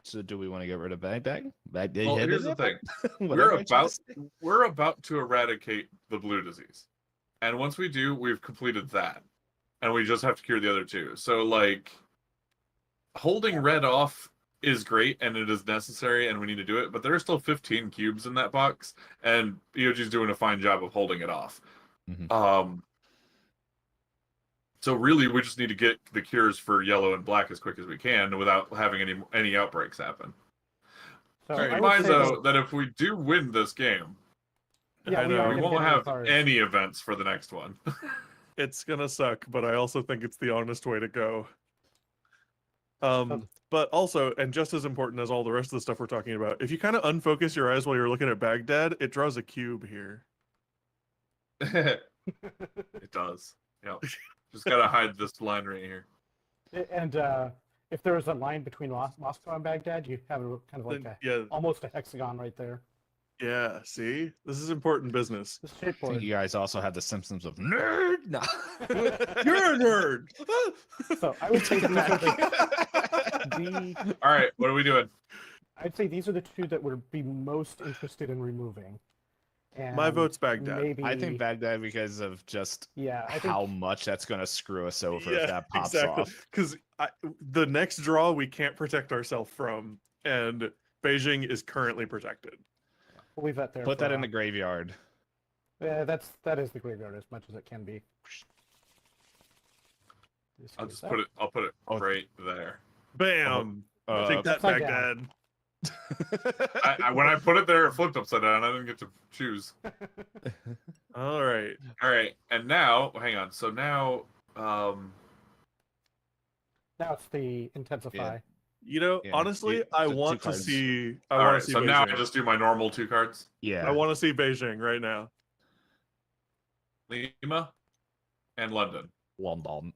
So do we want to get rid of Baghdad? Baghdad. Well, here's the thing. Whatever I tried to say. We're about to eradicate the blue disease. And once we do, we've completed that. And we just have to cure the other two. So like holding red off is great and it is necessary and we need to do it, but there are still 15 cubes in that box and EOG's doing a fine job of holding it off. So really we just need to get the cures for yellow and black as quick as we can without having any outbreaks happen. So Keep I in would mind say though that if we do win this game, yeah, I we know. are we gonna won't get rid of have ours. any events for the next one. It's gonna suck, but I also think it's the honest way to go. So- But also, and just as important as all the rest of the stuff we're talking about, if you kind of unfocus your eyes while you're looking at Baghdad, it draws a cube here. It does. Yep. Just gotta hide this line right here. And if there was a line between Moscow and Baghdad, you have a kind of like Then, a, yeah, almost a hexagon right there. yeah. See, this is important business. This I think shapeboard. you guys also have the symptoms of nerd. No. You're a nerd. So I would say Take it these are back. the All right, what are we doing? I'd say these are the two that would be most interested in removing. And My vote's Baghdad. Maybe I think Baghdad because of just yeah, I think how much that's going to screw us over if that pops off. Because the next draw we can't protect ourselves from, and Beijing is currently protected. we'll leave that there. Put for that in now. the graveyard. Yeah, that is the graveyard as much as it can be. This I'll goes just up. put it. I'll put it Oh. right there. Bam! Uh, Take that, upside Baghdad. When I put it there, it flipped upside down. I didn't get to choose. All right. All right, and now, hang on. So now, Now it's the intensify. You know, Yeah, honestly, I the two want to cards. see. I all want right. to see. So Beijing. now I just do my normal 2 cards. yeah. I want to see Beijing right now. Lima and London. London.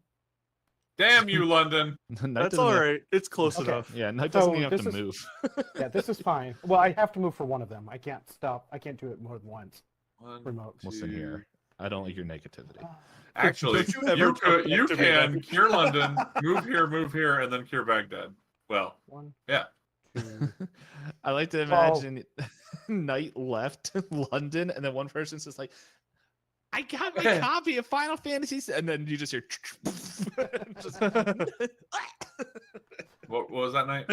Damn you, London! Knight That's doesn't all have- right. It's close Okay. enough. Yeah, Knight So doesn't even have this to is- move. Yeah, this is fine. Well, I have to move for one of them. I can't stop. I can't do it more than once. One, Remote. Listen two- here. I don't like your negativity. Actually, Don't you ever you talk to me can about- cure London, move here, and then cure Baghdad. Well, 1, yeah. 2. I like to imagine Knight left London, and then one person's just like, "I got my copy of Final Fantasy," and then you just hear. Just- What was that night?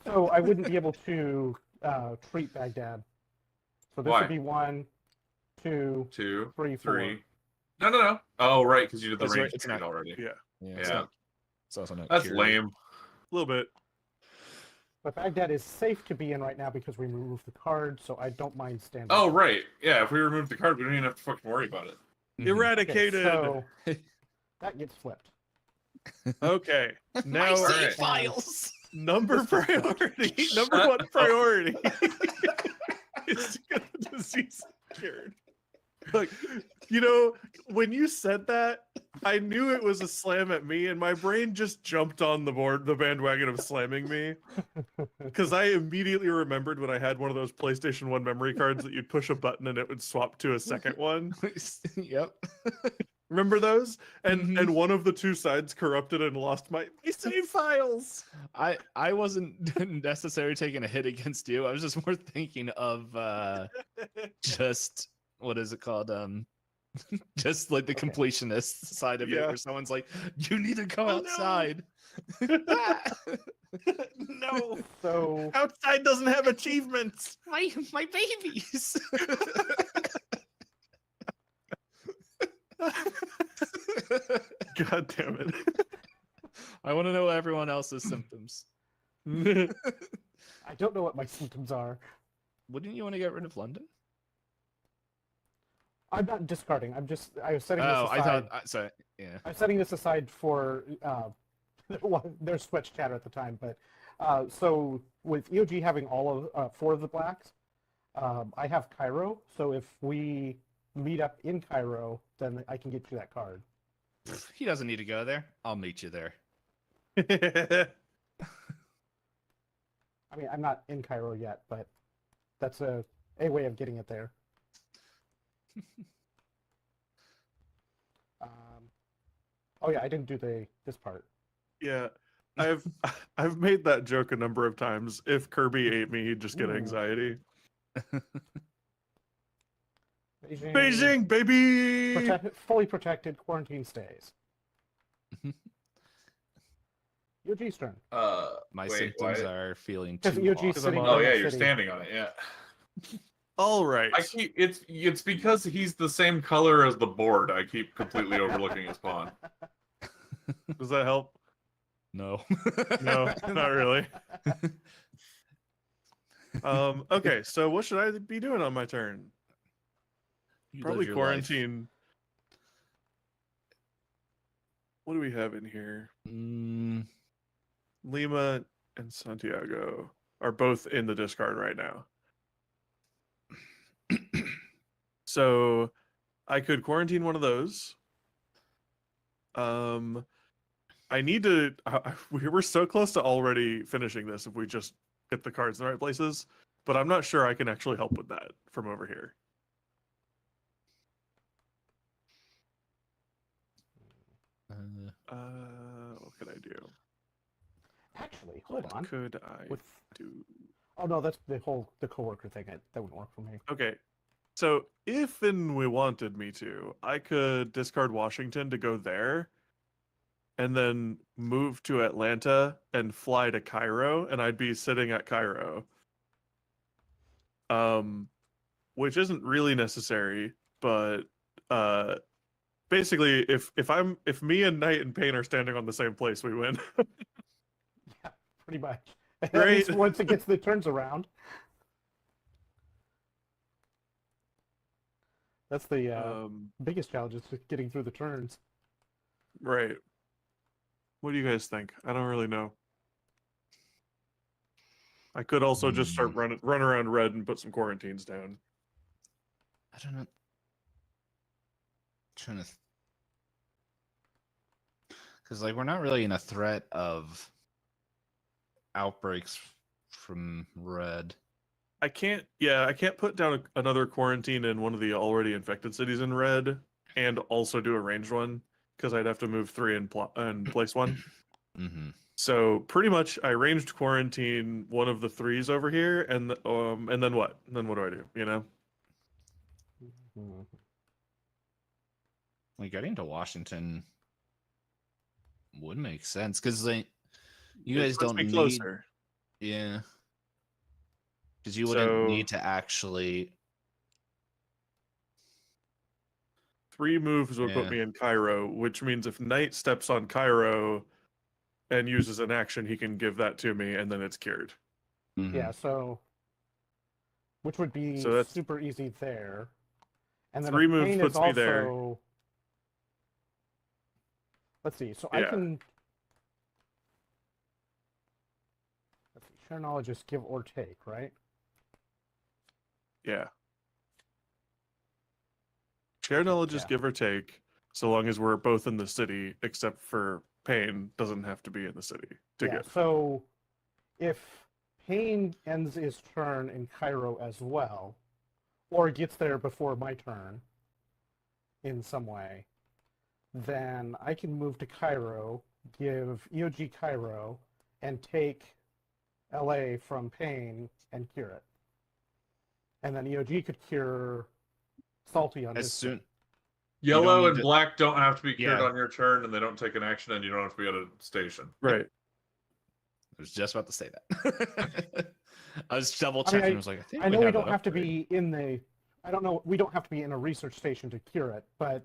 So I wouldn't be able to treat Baghdad. So this Why? would be 1, 2, 2, 3, 4. 3. No. Oh, right, because you did the It's right, range it's trade not- already. Yeah. Yeah, Yeah. it's also not That's cured. lame. A little bit. But Baghdad is safe to be in right now because we removed the card, so I don't mind standing. Oh, right. Yeah, if we remove the card, we don't even have to fucking worry about it. Mhm. Okay, Eradicated. so that gets flipped. Okay. Now My save Alright. files. number priority. Number one priority is to get the disease cured. Look, you know, when you said that, I knew it was a slam at me, and my brain just jumped on the bandwagon of slamming me. Because I immediately remembered when I had one of those PlayStation 1 memory cards that you'd push a button and it would swap to a second one. Yep. Remember those? And Mhm. and one of the two sides corrupted and lost my save files. I wasn't necessarily taking a hit against you. I was just more thinking of just what is it called? Just like the Okay. completionist side of it, Yeah. where someone's like, "You need to come Oh, no. outside." No, So outside doesn't have achievements. my babies. God damn it. I want to know everyone else's symptoms. I don't know what my symptoms are. Wouldn't you want to get rid of London? I'm not discarding. I was setting this Oh, aside. I thought. Sorry. Yeah. I'm setting this aside for there's Switch chatter at the time, but so with EOG having all of 4 of the blacks, I have Cairo. So if we meet up in Cairo, then I can get you that card. He doesn't need to go there. I'll meet you there. I mean, I'm not in Cairo yet, but that's a way of getting it there. Oh yeah, I didn't do this part. Yeah, I've made that joke a number of times. If Kirby ate me, he'd just get Ooh. anxiety. Beijing, Beijing, baby. fully protected quarantine stays. EOG's turn. My Wait, symptoms what? are feeling Because too EOG 's awesome. sitting on- Oh in yeah, the you're city. standing on it. Yeah. All right. It's because he's the same color as the board. I keep completely overlooking his pawn. Does that help? No. No, not really. Okay, so what should I be doing on my turn? You live Probably your life. quarantine. What do we have in here? Lima and Santiago are both in the discard right now. So I could quarantine one of those. I need to. We're so close to already finishing this if we just get the cards in the right places, but I'm not sure I can actually help with that from over here. What could I do? Actually, hold What on. could I With do? oh no, that's the coworker thing. That wouldn't work for me. Okay. So if and we wanted me to, I could discard Washington to go there and then move to Atlanta and fly to Cairo, and I'd be sitting at Cairo. Which isn't really necessary, but basically if me and Knight and Payne are standing on the same place, we win. Yeah, pretty much. At Great. least once it gets the turns around. That's the biggest challenge is just getting through the turns. Right. What do you guys think? I don't really know. I could also just start run around red and put some quarantines down. I don't know. Trying to, because like we're not really in a threat of outbreaks from red. I can't put down another quarantine in one of the already infected cities in red and also do a ranged one because I'd have to move 3 and place 1. Mm-hmm. So pretty much I ranged quarantine one of the 3s over here and then what? Then what do I do, you know? Mhm. Like getting to Washington would make sense because like you It guys puts don't me need, closer. yeah, because you wouldn't So- need to actually. 3 moves would Yeah. put me in Cairo, which means if Knight steps on Cairo and uses an action, he can give that to me, and then it's cured. Mhm. Yeah, so which would be So that's- super easy there. And then 3 if moves Payne puts is me there. also... Let's see. So I Yeah. can. Let's see. Share knowledge is give or take, right? Yeah. Share knowledge is Yeah. give or take, so long as we're both in the city, except for Payne doesn't have to be in the city to Yeah. give. So if Payne ends his turn in Cairo as well, or gets there before my turn in some way, then I can move to Cairo, give EOG Cairo, and take LA from Payne and cure it. And then EOG could cure Salty on As his soon, turn. Yellow need and to- black don't have to be cured Yeah. on your turn, and they don't take an action, and you don't have to be at a station. Right. I was just about to say that. I was double I mean, checking. I was like, I think I know we have don't that have to upgrade. be in the. I don't know. We don't have to be in a research station to cure it, but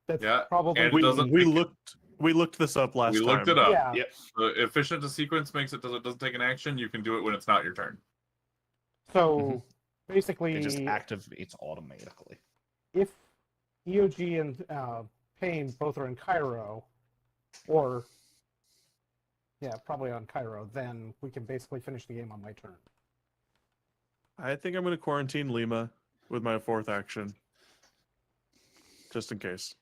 that's Yeah, probably. and it doesn't We take- looked this up last We time. looked it up. Yeah. Yep. The efficient to sequence makes it doesn't take an action. You can do it when it's not your turn. So basically, It just activates automatically. if EOG and Pain both are in Cairo, or yeah, probably on Cairo, then we can basically finish the game on my turn. I think I'm going to quarantine Lima with my 4th action. Just in case.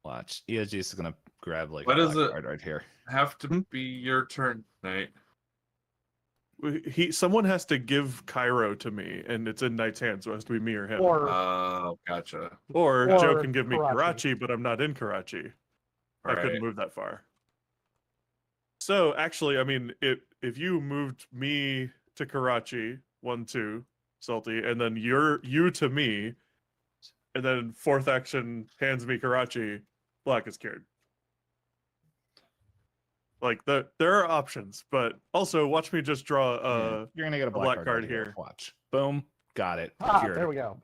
Watch. EOG is gonna grab like What a is black it? card right here. Have to be your turn, Nate. Someone has to give Cairo to me, and it's in Knight's hand, so it has to be me or him. Or Gotcha. Or or Joe can give me Karachi. Karachi, but I'm not in Karachi. I couldn't Right. move that far. So actually, I mean, if you moved me to Karachi, 1-2, Salty, and then you to me, and then 4th action hands me Karachi, black is cured. Like there are options, but also watch me just draw Yeah, you're gonna get a black card right here. Watch. Boom. Got it. Cured. there we go.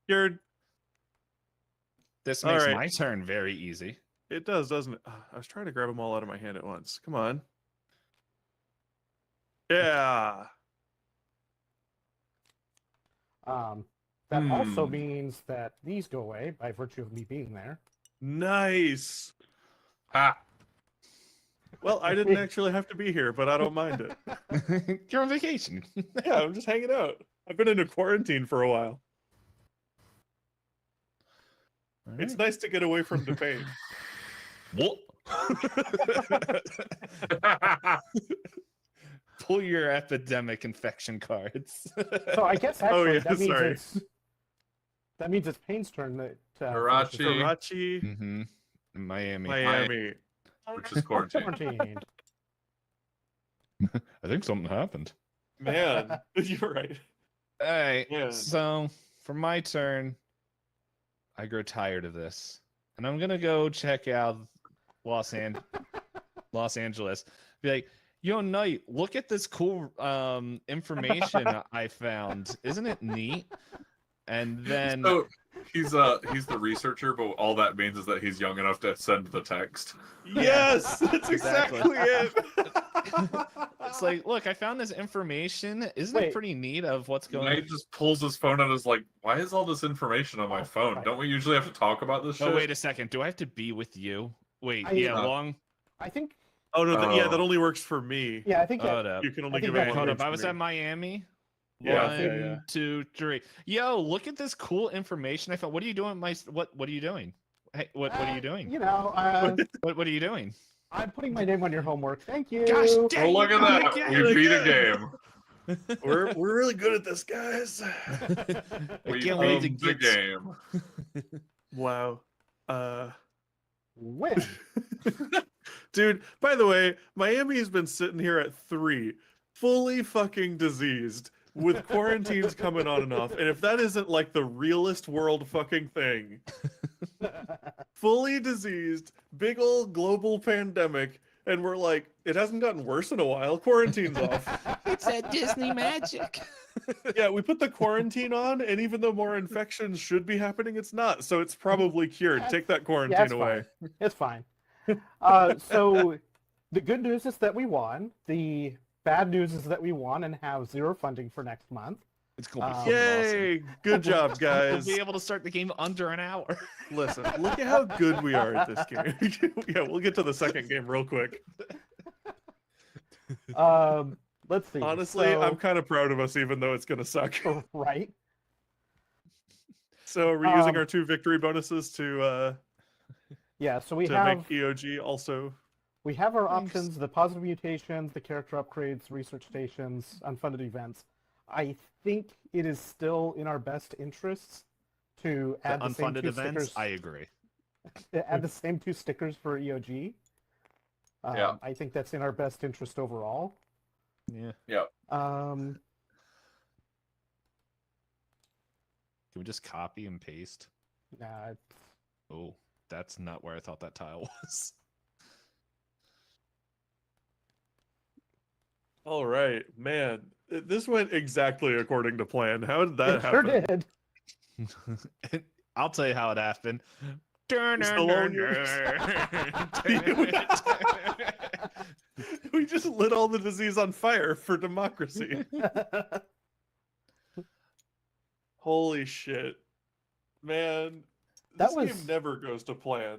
cured. This All makes right. my turn very easy. It does, doesn't it? I was trying to grab them all out of my hand at once. Come on. Yeah. That also means that these go away by virtue of me being there. Nice. Ha! Well, I didn't actually have to be here, but I don't mind it. You're on vacation. Yeah, I'm just hanging out. I've been in a quarantine for a while. It's nice to get away from the pain. What? Pull your epidemic infection cards. So I guess Oh, actually yeah, that means sorry. that means it's Pain's turn that Karachi. finishes Karachi, Mm-hmm. Miami. Miami. Which is quarantine. quarantined. I think something happened. Man, you're right. All right. Yeah. So for my turn, I grow tired of this, and I'm gonna go check out Los Angeles. Be like, yo, Knight, look at this cool information I found. Isn't it neat? And then So he's the researcher, but all that means is that he's young enough to send the text. Yes, that's Exactly. exactly it. it's like, look, I found this information. Isn't Wait. it pretty neat of what's going Nate just pulls his phone out and is like, why is all this information on my phone? Don't we usually have to talk about this shit? Oh, wait a second. Do I have to be with you? Wait, I- yeah, Uh, long. I think Oh no, yeah, that Oh. only works for me. yeah, I think Hold up. You can only I think give it that- one Hold word up. I for was me. at Miami. Yeah, One, yeah, yeah. 2, 3. Yo, look at this cool information I found. What are you doing? What are you doing? Hey, what are you doing? You know, What are you doing? I'm putting my name on your homework. Thank you. Gosh Oh, dang! look at you that. did We it beat a again. game. We're really good at this, guys. I We can't wait to owned the get game. Wow. Win. Dude, by the way, Miami's been sitting here at 3, fully fucking diseased, with quarantines coming on and off. And if that isn't like the realest world fucking thing, fully diseased, big old global pandemic, and we're like, it hasn't gotten worse in a while. Quarantine's off. It's that Disney magic. Yeah, we put the quarantine on, and even though more infections should be happening, it's not. So it's probably cured. Take that quarantine Yeah, it's away. fine. It's fine. So the good news is that we won. The bad news is that we won and have 0 funding for next month. It's gonna be Um, fucking awesome. Yay! Good job, guys. We'll be able to start the game under an hour. Listen, look at how good we are at this game. Yeah, we'll get to the second game real quick. Let's see. Honestly, So- I'm kind of proud of us, even though it's gonna suck. right. So, are we using Um, our 2 victory bonuses to Yeah. So we make have EOG also? we have our Thanks. options: the positive mutations, the character upgrades, research stations, unfunded events. I think it is still in our best interests to The add the same unfunded 2 events. stickers. I agree. Add the same 2 stickers for EOG. Yeah. I think that's in our best interest overall. Yeah. Um, Can we just copy and paste? nah, Oh, that's not where I thought that tile was. All right, man. This went exactly according to plan. How did that it sure happen? did. I'll tell you how it happened. We just lit all the disease on fire for democracy. Holy shit. Man, That this was- game never goes to plan.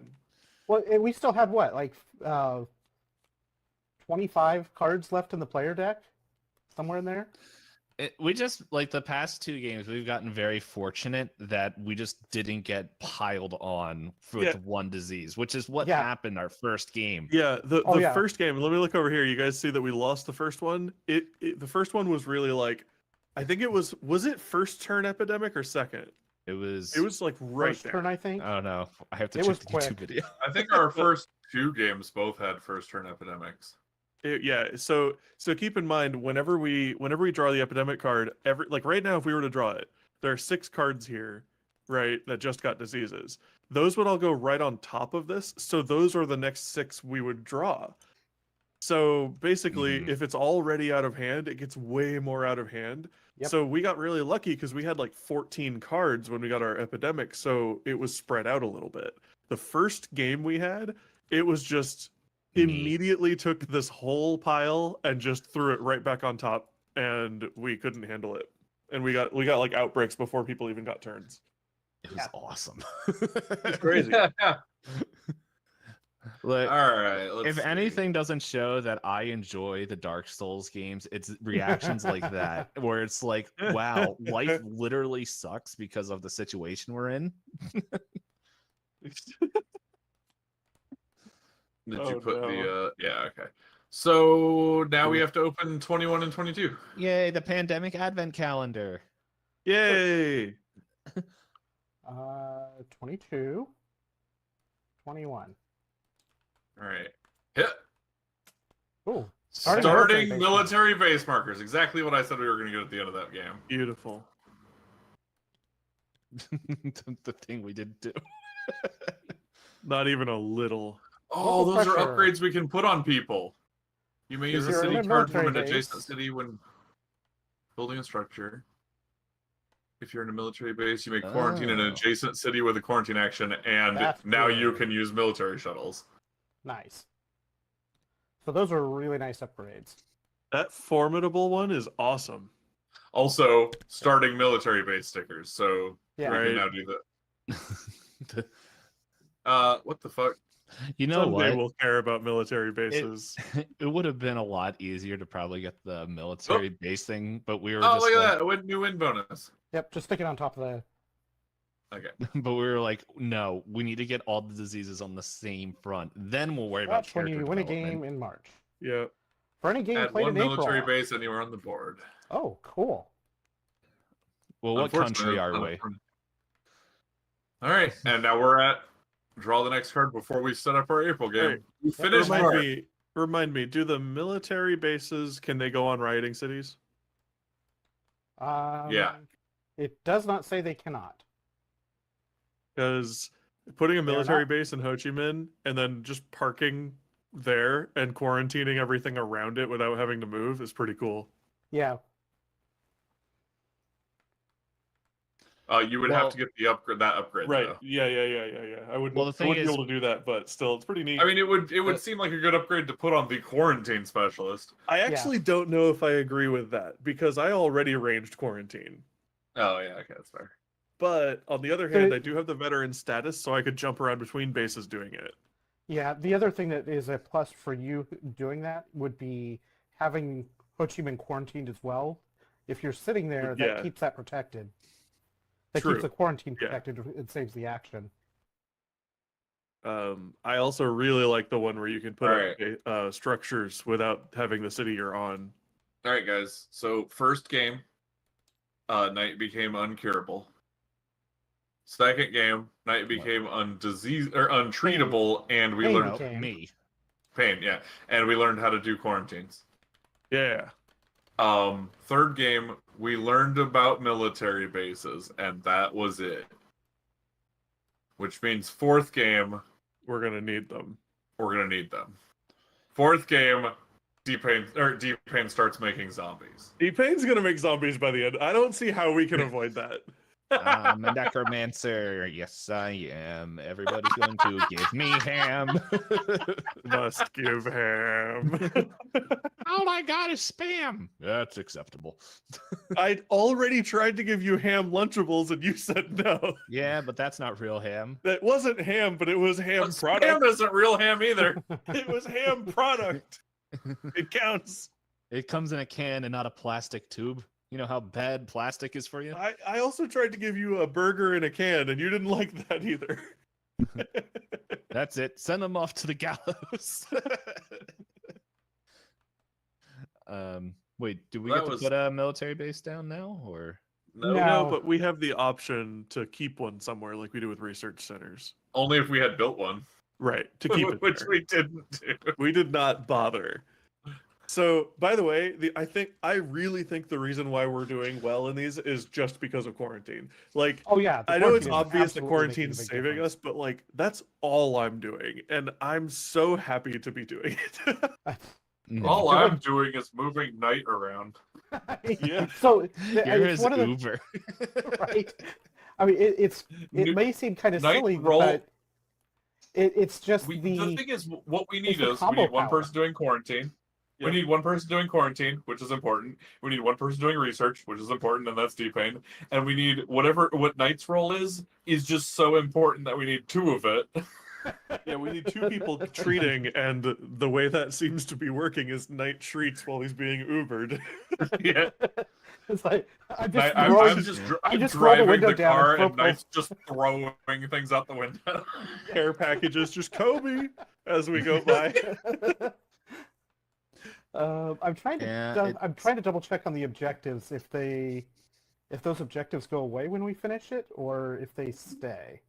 Well, we still had what, like 25 cards left in the player deck, somewhere in there. We just like the past 2 games, we've gotten very fortunate that we just didn't get piled on with Yeah. one disease, which is what Yeah. happened our first game. Yeah, the Oh, yeah. first game. Let me look over here. You guys see that we lost the first one. The first one was really like, I think it was it first turn epidemic or second? It was. It was like right First there. turn, I think. I don't know. I have to It check was the YouTube quick. video. I think our first 2 games both had first turn epidemics. Yeah, so keep in mind whenever we draw the epidemic card, like right now if we were to draw it, there are 6 cards here, right, that just got diseases. Those would all go right on top of this, so those are the next 6 we would draw. So basically, Mhm. if it's already out of hand, it gets way more out of hand. Yep. So we got really lucky because we had like 14 cards when we got our epidemic, so it was spread out a little bit. The first game we had, it was just Me. immediately took this whole pile and just threw it right back on top, and we couldn't handle it. And we got like outbreaks before people even got turns. It was Yeah. awesome. It's crazy. Look, All right. Let's if see. anything doesn't show that I enjoy the Dark Souls games, it's reactions like that, where it's like, wow, life literally sucks because of the situation we're in. Did Oh, you put no. the? Yeah. Okay. So now we have to open 21 and 22. Yay, the pandemic advent calendar. Yay! 22, 21. All right. Hit. Ooh, Starting base military base markers. Exactly what I said we were going to get at the end of that game. Beautiful. The thing we didn't do. Not even a little. Oh, Local those are pressure. upgrades we can put on people. You may use If a you're in city a card from an military adjacent base- city when building a structure. If you're in a military base, you may quarantine an Oh. adjacent city with a quarantine action, and That's now you good. can use military shuttles. Nice. So those are really nice upgrades. That formidable one is awesome. Also, starting military base stickers, so Yeah. we Right. can now do that. What the fuck? You know Someday what? we'll care about military bases. It would have been a lot easier to probably get the military base thing, but we were Oh, just look like, at that! New win bonus. Yep, just stick it on top of the. Okay. but we were like, no, we need to get all the diseases on the same front. Then we'll worry about Watch when character you win a development. game in March. Yeah. For any game Add played one in military April. base anywhere on the board. Oh, cool. Well, what country Unfortunately, are that's we? not a- All right, and now we're at draw the next card before we set up our April game. Alright. We finished March. Remind me, do the military bases, can they go on rioting cities? Yeah. It does not say they cannot. Because putting a They're military not- base in Ho Chi Minh and then just parking there and quarantining everything around it without having to move is pretty cool. Yeah. You would Well- have to get the upgrade. That upgrade, Right. though. Yeah. I wouldn't, Well, the thing I wouldn't is- be able to do that, but still, it's pretty neat. I mean, it would But- seem like a good upgrade to put on the quarantine specialist. I actually don't know if I agree with that because I already arranged quarantine. Oh yeah, okay, that's fair. But on the other So- hand, I do have the veteran status, so I could jump around between bases doing it. Yeah. The other thing that is a plus for you doing that would be having Ho Chi Minh quarantined as well. If you're sitting there, that Yeah. keeps that protected. That True. keeps the quarantine Yeah. protected. It saves the action. I also really like the one where you can put Alright. up structures without having the city you're on. All right, guys. So first game, Knight became uncurable. Second game, Knight became untreatable, and we Pain. learned Okay. Me. pain. Yeah, and we learned how to do quarantines. Yeah. Third game, we learned about military bases, and that was it. Which means fourth game, We're gonna need them. we're gonna need them. Fourth game, D-Pain starts making zombies. D-Pain's gonna make zombies by the end. I don't see how we can avoid that. I'm a necromancer. Yes, I am. Everybody's going to give me ham. Must give ham. All I got is spam. That's acceptable. I'd already tried to give you ham Lunchables and you said no. Yeah, but that's not real ham. That wasn't ham, but it was ham But product. Spam isn't real ham either. It was ham product. It counts. It comes in a can and not a plastic tube. You know how bad plastic is for you? I also tried to give you a burger in a can, and you didn't like that either. That's it. Send them off to the gallows. Wait, do we That get to was- put a military base down now, or? No, No. No, but we have the option to keep one somewhere, like we do with research centers. only if we had built one, Right, to keep it which there. we didn't do. We did not bother. So, by the way, I really think the reason why we're doing well in these is just because of quarantine. Like, Oh yeah, the I know it's quarantine is obvious that absolutely making a quarantine's big saving difference. us, but like that's all I'm doing, and I'm so happy to be doing it. All Good. I'm doing is moving night around. Yeah. So You're it's his one of the Uber. right. I mean, it New- may seem kind of night silly, roll- but it's just The the thing is, what we need the is we combo need one power. person doing quarantine. Yeah. We need one person doing quarantine, which is important. We need one person doing research, which is important, and that's T-Pain. And we need what Knight's role is just so important that we need two of it. Yeah, we need two people treating, and the way that seems to be working is Knight treats while he's being Ubered. Yeah, it's like I'm just Knight- throwing, I'm just roll the driving window the down and car, throw and Knight's just throwing things out the window. Care packages, just Kobe as we go by. I'm trying to Yeah, I'm trying to double check on the objectives if those objectives go away when we finish it or if they stay.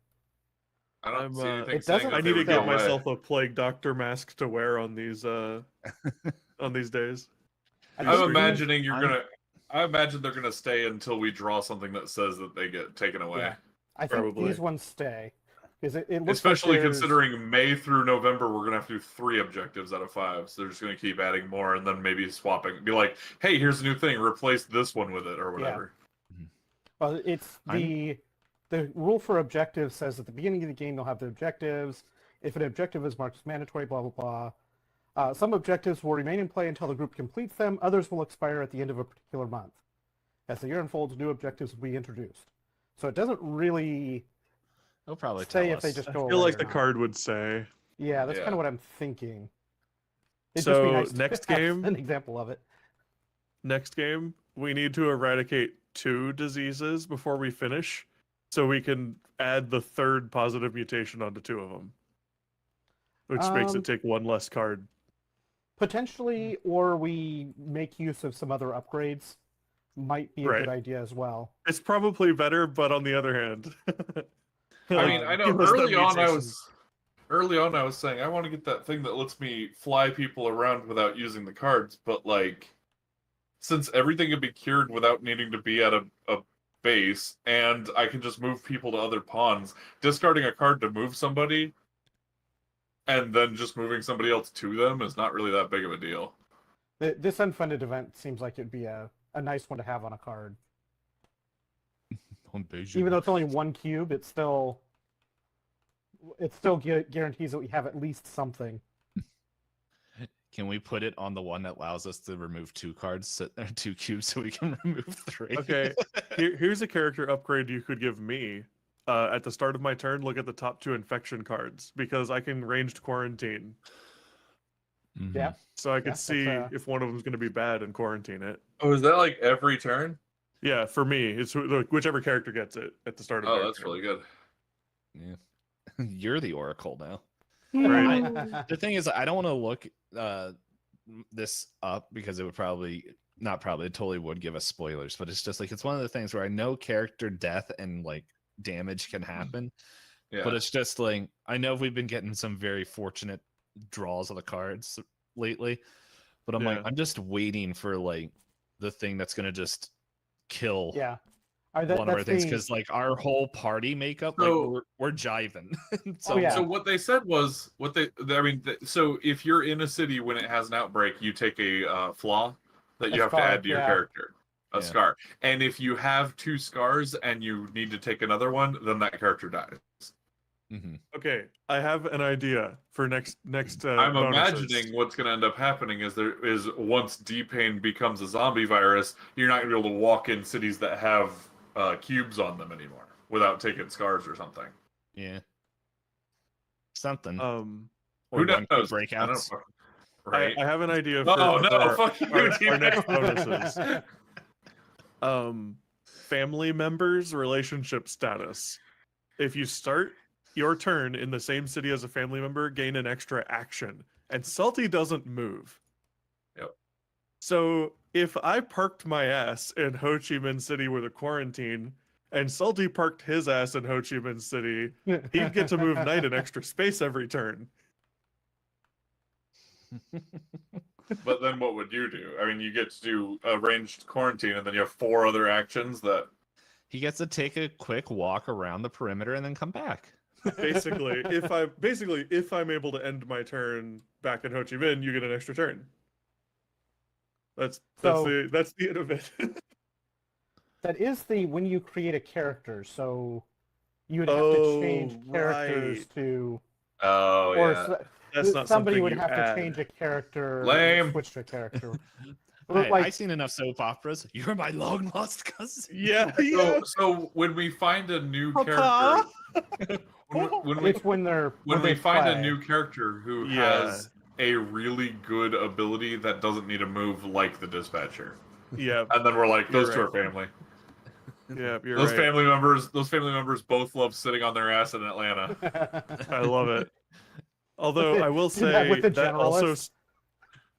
I don't I'm, see anything it saying doesn't- that I they need to would get go away. myself a plague doctor mask to wear on these days. I'm Research. imagining I'm- I imagine they're gonna stay until we draw something that says that they get taken away. Yeah. I think Probably. these ones stay because it looks Especially like there's- considering May through November, we're gonna have to do 3 objectives out of 5. So they're just gonna keep adding more, and then maybe swapping. Be like, hey, here's a new thing. Replace this one with it, or whatever. Well, it's the rule for objectives says at the beginning of the game they'll have the objectives. If an objective is marked as mandatory, blah blah blah. Some objectives will remain in play until the group completes them. Others will expire at the end of a particular month. As the year unfolds, new objectives will be introduced. So it doesn't really They'll probably say tell if they us. just I go feel away like or the not. card would say. Yeah, that's Yeah. kind of what I'm thinking. It'd So, just be nice to next have game? an example of it. Next game, we need to eradicate 2 diseases before we finish, so we can add the 3rd positive mutation onto 2 of them, which makes Um, it take 1 less card. Potentially, or we make use of some other upgrades. Might be a Right. good idea as well. It's probably better, but on the other hand, I mean, I know give us the early on I mutations. was saying I want to get that thing that lets me fly people around without using the cards, but like, since everything can be cured without needing to be at a base, and I can just move people to other pawns, discarding a card to move somebody, and then just moving somebody else to them is not really that big of a deal. This unfunded event seems like it'd be a nice one to have on a card. Even though it's only 1 cube, it still guarantees that we have at least something. Can we put it on the one that allows us to remove 2 cards, 2 cubes, so we can remove 3? Okay, here's a character upgrade you could give me. At the start of my turn, look at the top 2 infection cards, because I can ranged quarantine. Mhm. Yeah. So I could that's, see if one of them's going to be bad and quarantine it. Oh, is that like every turn? Yeah, for me, it's whichever character gets it at the start of Oh, their that's turn. really good. Yeah. You're the Oracle now. Right. The thing is, I don't want to look this up because it would it totally would give us spoilers, but it's just like, it's one of the things where I know character death and like damage can happen, Yeah. but it's just like, I know we've been getting some very fortunate draws of the cards lately, but I'm like, Yeah. I'm just waiting for like the thing that's going to just kill Yeah. one of our That's things, the- because like our whole party makeup, So- like we're jiving. Oh, yeah. So what they said was so if you're in a city when it has an outbreak, you take a flaw that you A have to scar, add to your yeah. character. a scar. And if you have 2 scars and you need to take another one, then that character dies. Mm-hmm. Okay, I have an idea for next. I'm bonuses. imagining what's going to end up happening is once D-Pain becomes a zombie virus, you're not going to be able to walk in cities that have cubes on them anymore without taking scars or something. Yeah. Something. Who knows? Breakouts. Right. I have an idea for Oh no! our, Fuck you, our next D-Pain. bonuses. Family members' relationship status. If you start your turn in the same city as a family member, gain an extra action, and Salty doesn't move. Yep. So if I parked my ass in Ho Chi Minh City with a quarantine, and Salty parked his ass in Ho Chi Minh City, he'd get to move Knight an extra space every turn. But then what would you do? I mean, you get to do arranged quarantine, and then you have 4 other actions that... He gets to take a quick walk around the perimeter and then come back. Basically, if I'm able to end my turn back in Ho Chi Minh, you get an extra turn. That's the end of it. That is when you create a character, so you would have to change characters right. to. Oh or yeah. That's not somebody something would you have add. to change a character. Lame. Switch to a character. Hey, Like, I've seen enough soap operas. You're my long lost cousin. Yeah. So when we find a new Papa? character, it's when we they find a play. new character who has a really good ability that doesn't need to move like the dispatcher. Yeah. And then we're like, those You're two are right. family. Yeah, you're Those right. family members both love sitting on their ass in Atlanta. I love it. Although I will Do that say with the that generalist.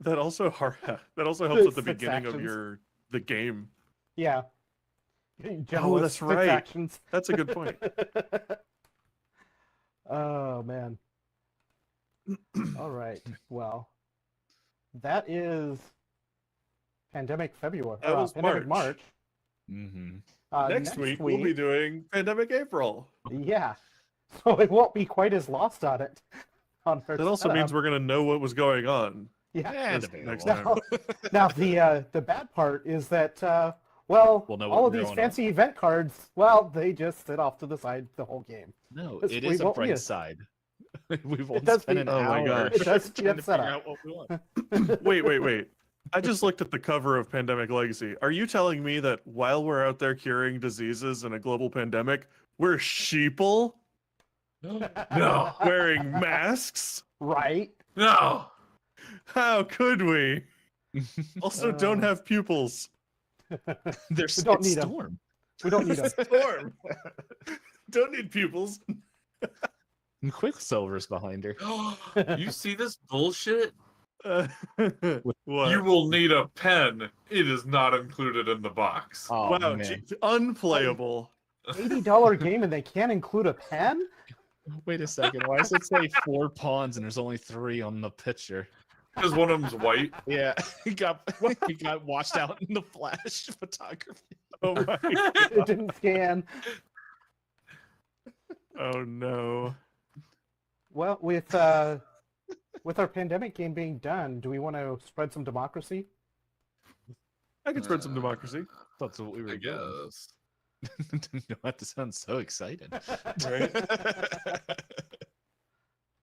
also helps at the Six beginning actions. of the game. Yeah. Oh, that's Six right. Actions. That's a good point. Oh man. All right. Well, that is Pandemic February. That was Pandemic March. March. Mm-hmm. Next week we'll be doing Pandemic April. Yeah. So it won't be quite as lost on it. That also means we're gonna know what was going on. Yeah. Next Now, time. now the bad part is that well, We'll know all what of these going fancy event cards, well, they just sit off to the side the whole game. No, Because it we is a won't bright need it. side. We've only does spent be- an Oh my hour gosh. It does trying to get set figure up. out what we want. Wait. I just looked at the cover of Pandemic Legacy. Are you telling me that while we're out there curing diseases in a global pandemic, we're sheeple No. wearing masks? Right? No. How could we? Also, don't Uh, have pupils. There's We don't it's need 'em. Storm. We don't need them. Storm. Don't need pupils. And Quicksilver's behind her. You see this bullshit? What? You will need a pen. It is not included in the box. Oh, Wow, man. unplayable. $80 game and they can't include a pen? Wait a second. Why does it say 4 pawns and there's only 3 on the picture? Because one of them's white. Yeah, he got washed out in the flash photography. Oh my. It didn't scan. Oh no. Well, with our pandemic game being done, do we want to spread some democracy? I can spread some democracy. That's what we were I doing. guess. You don't have to sound so excited. Right?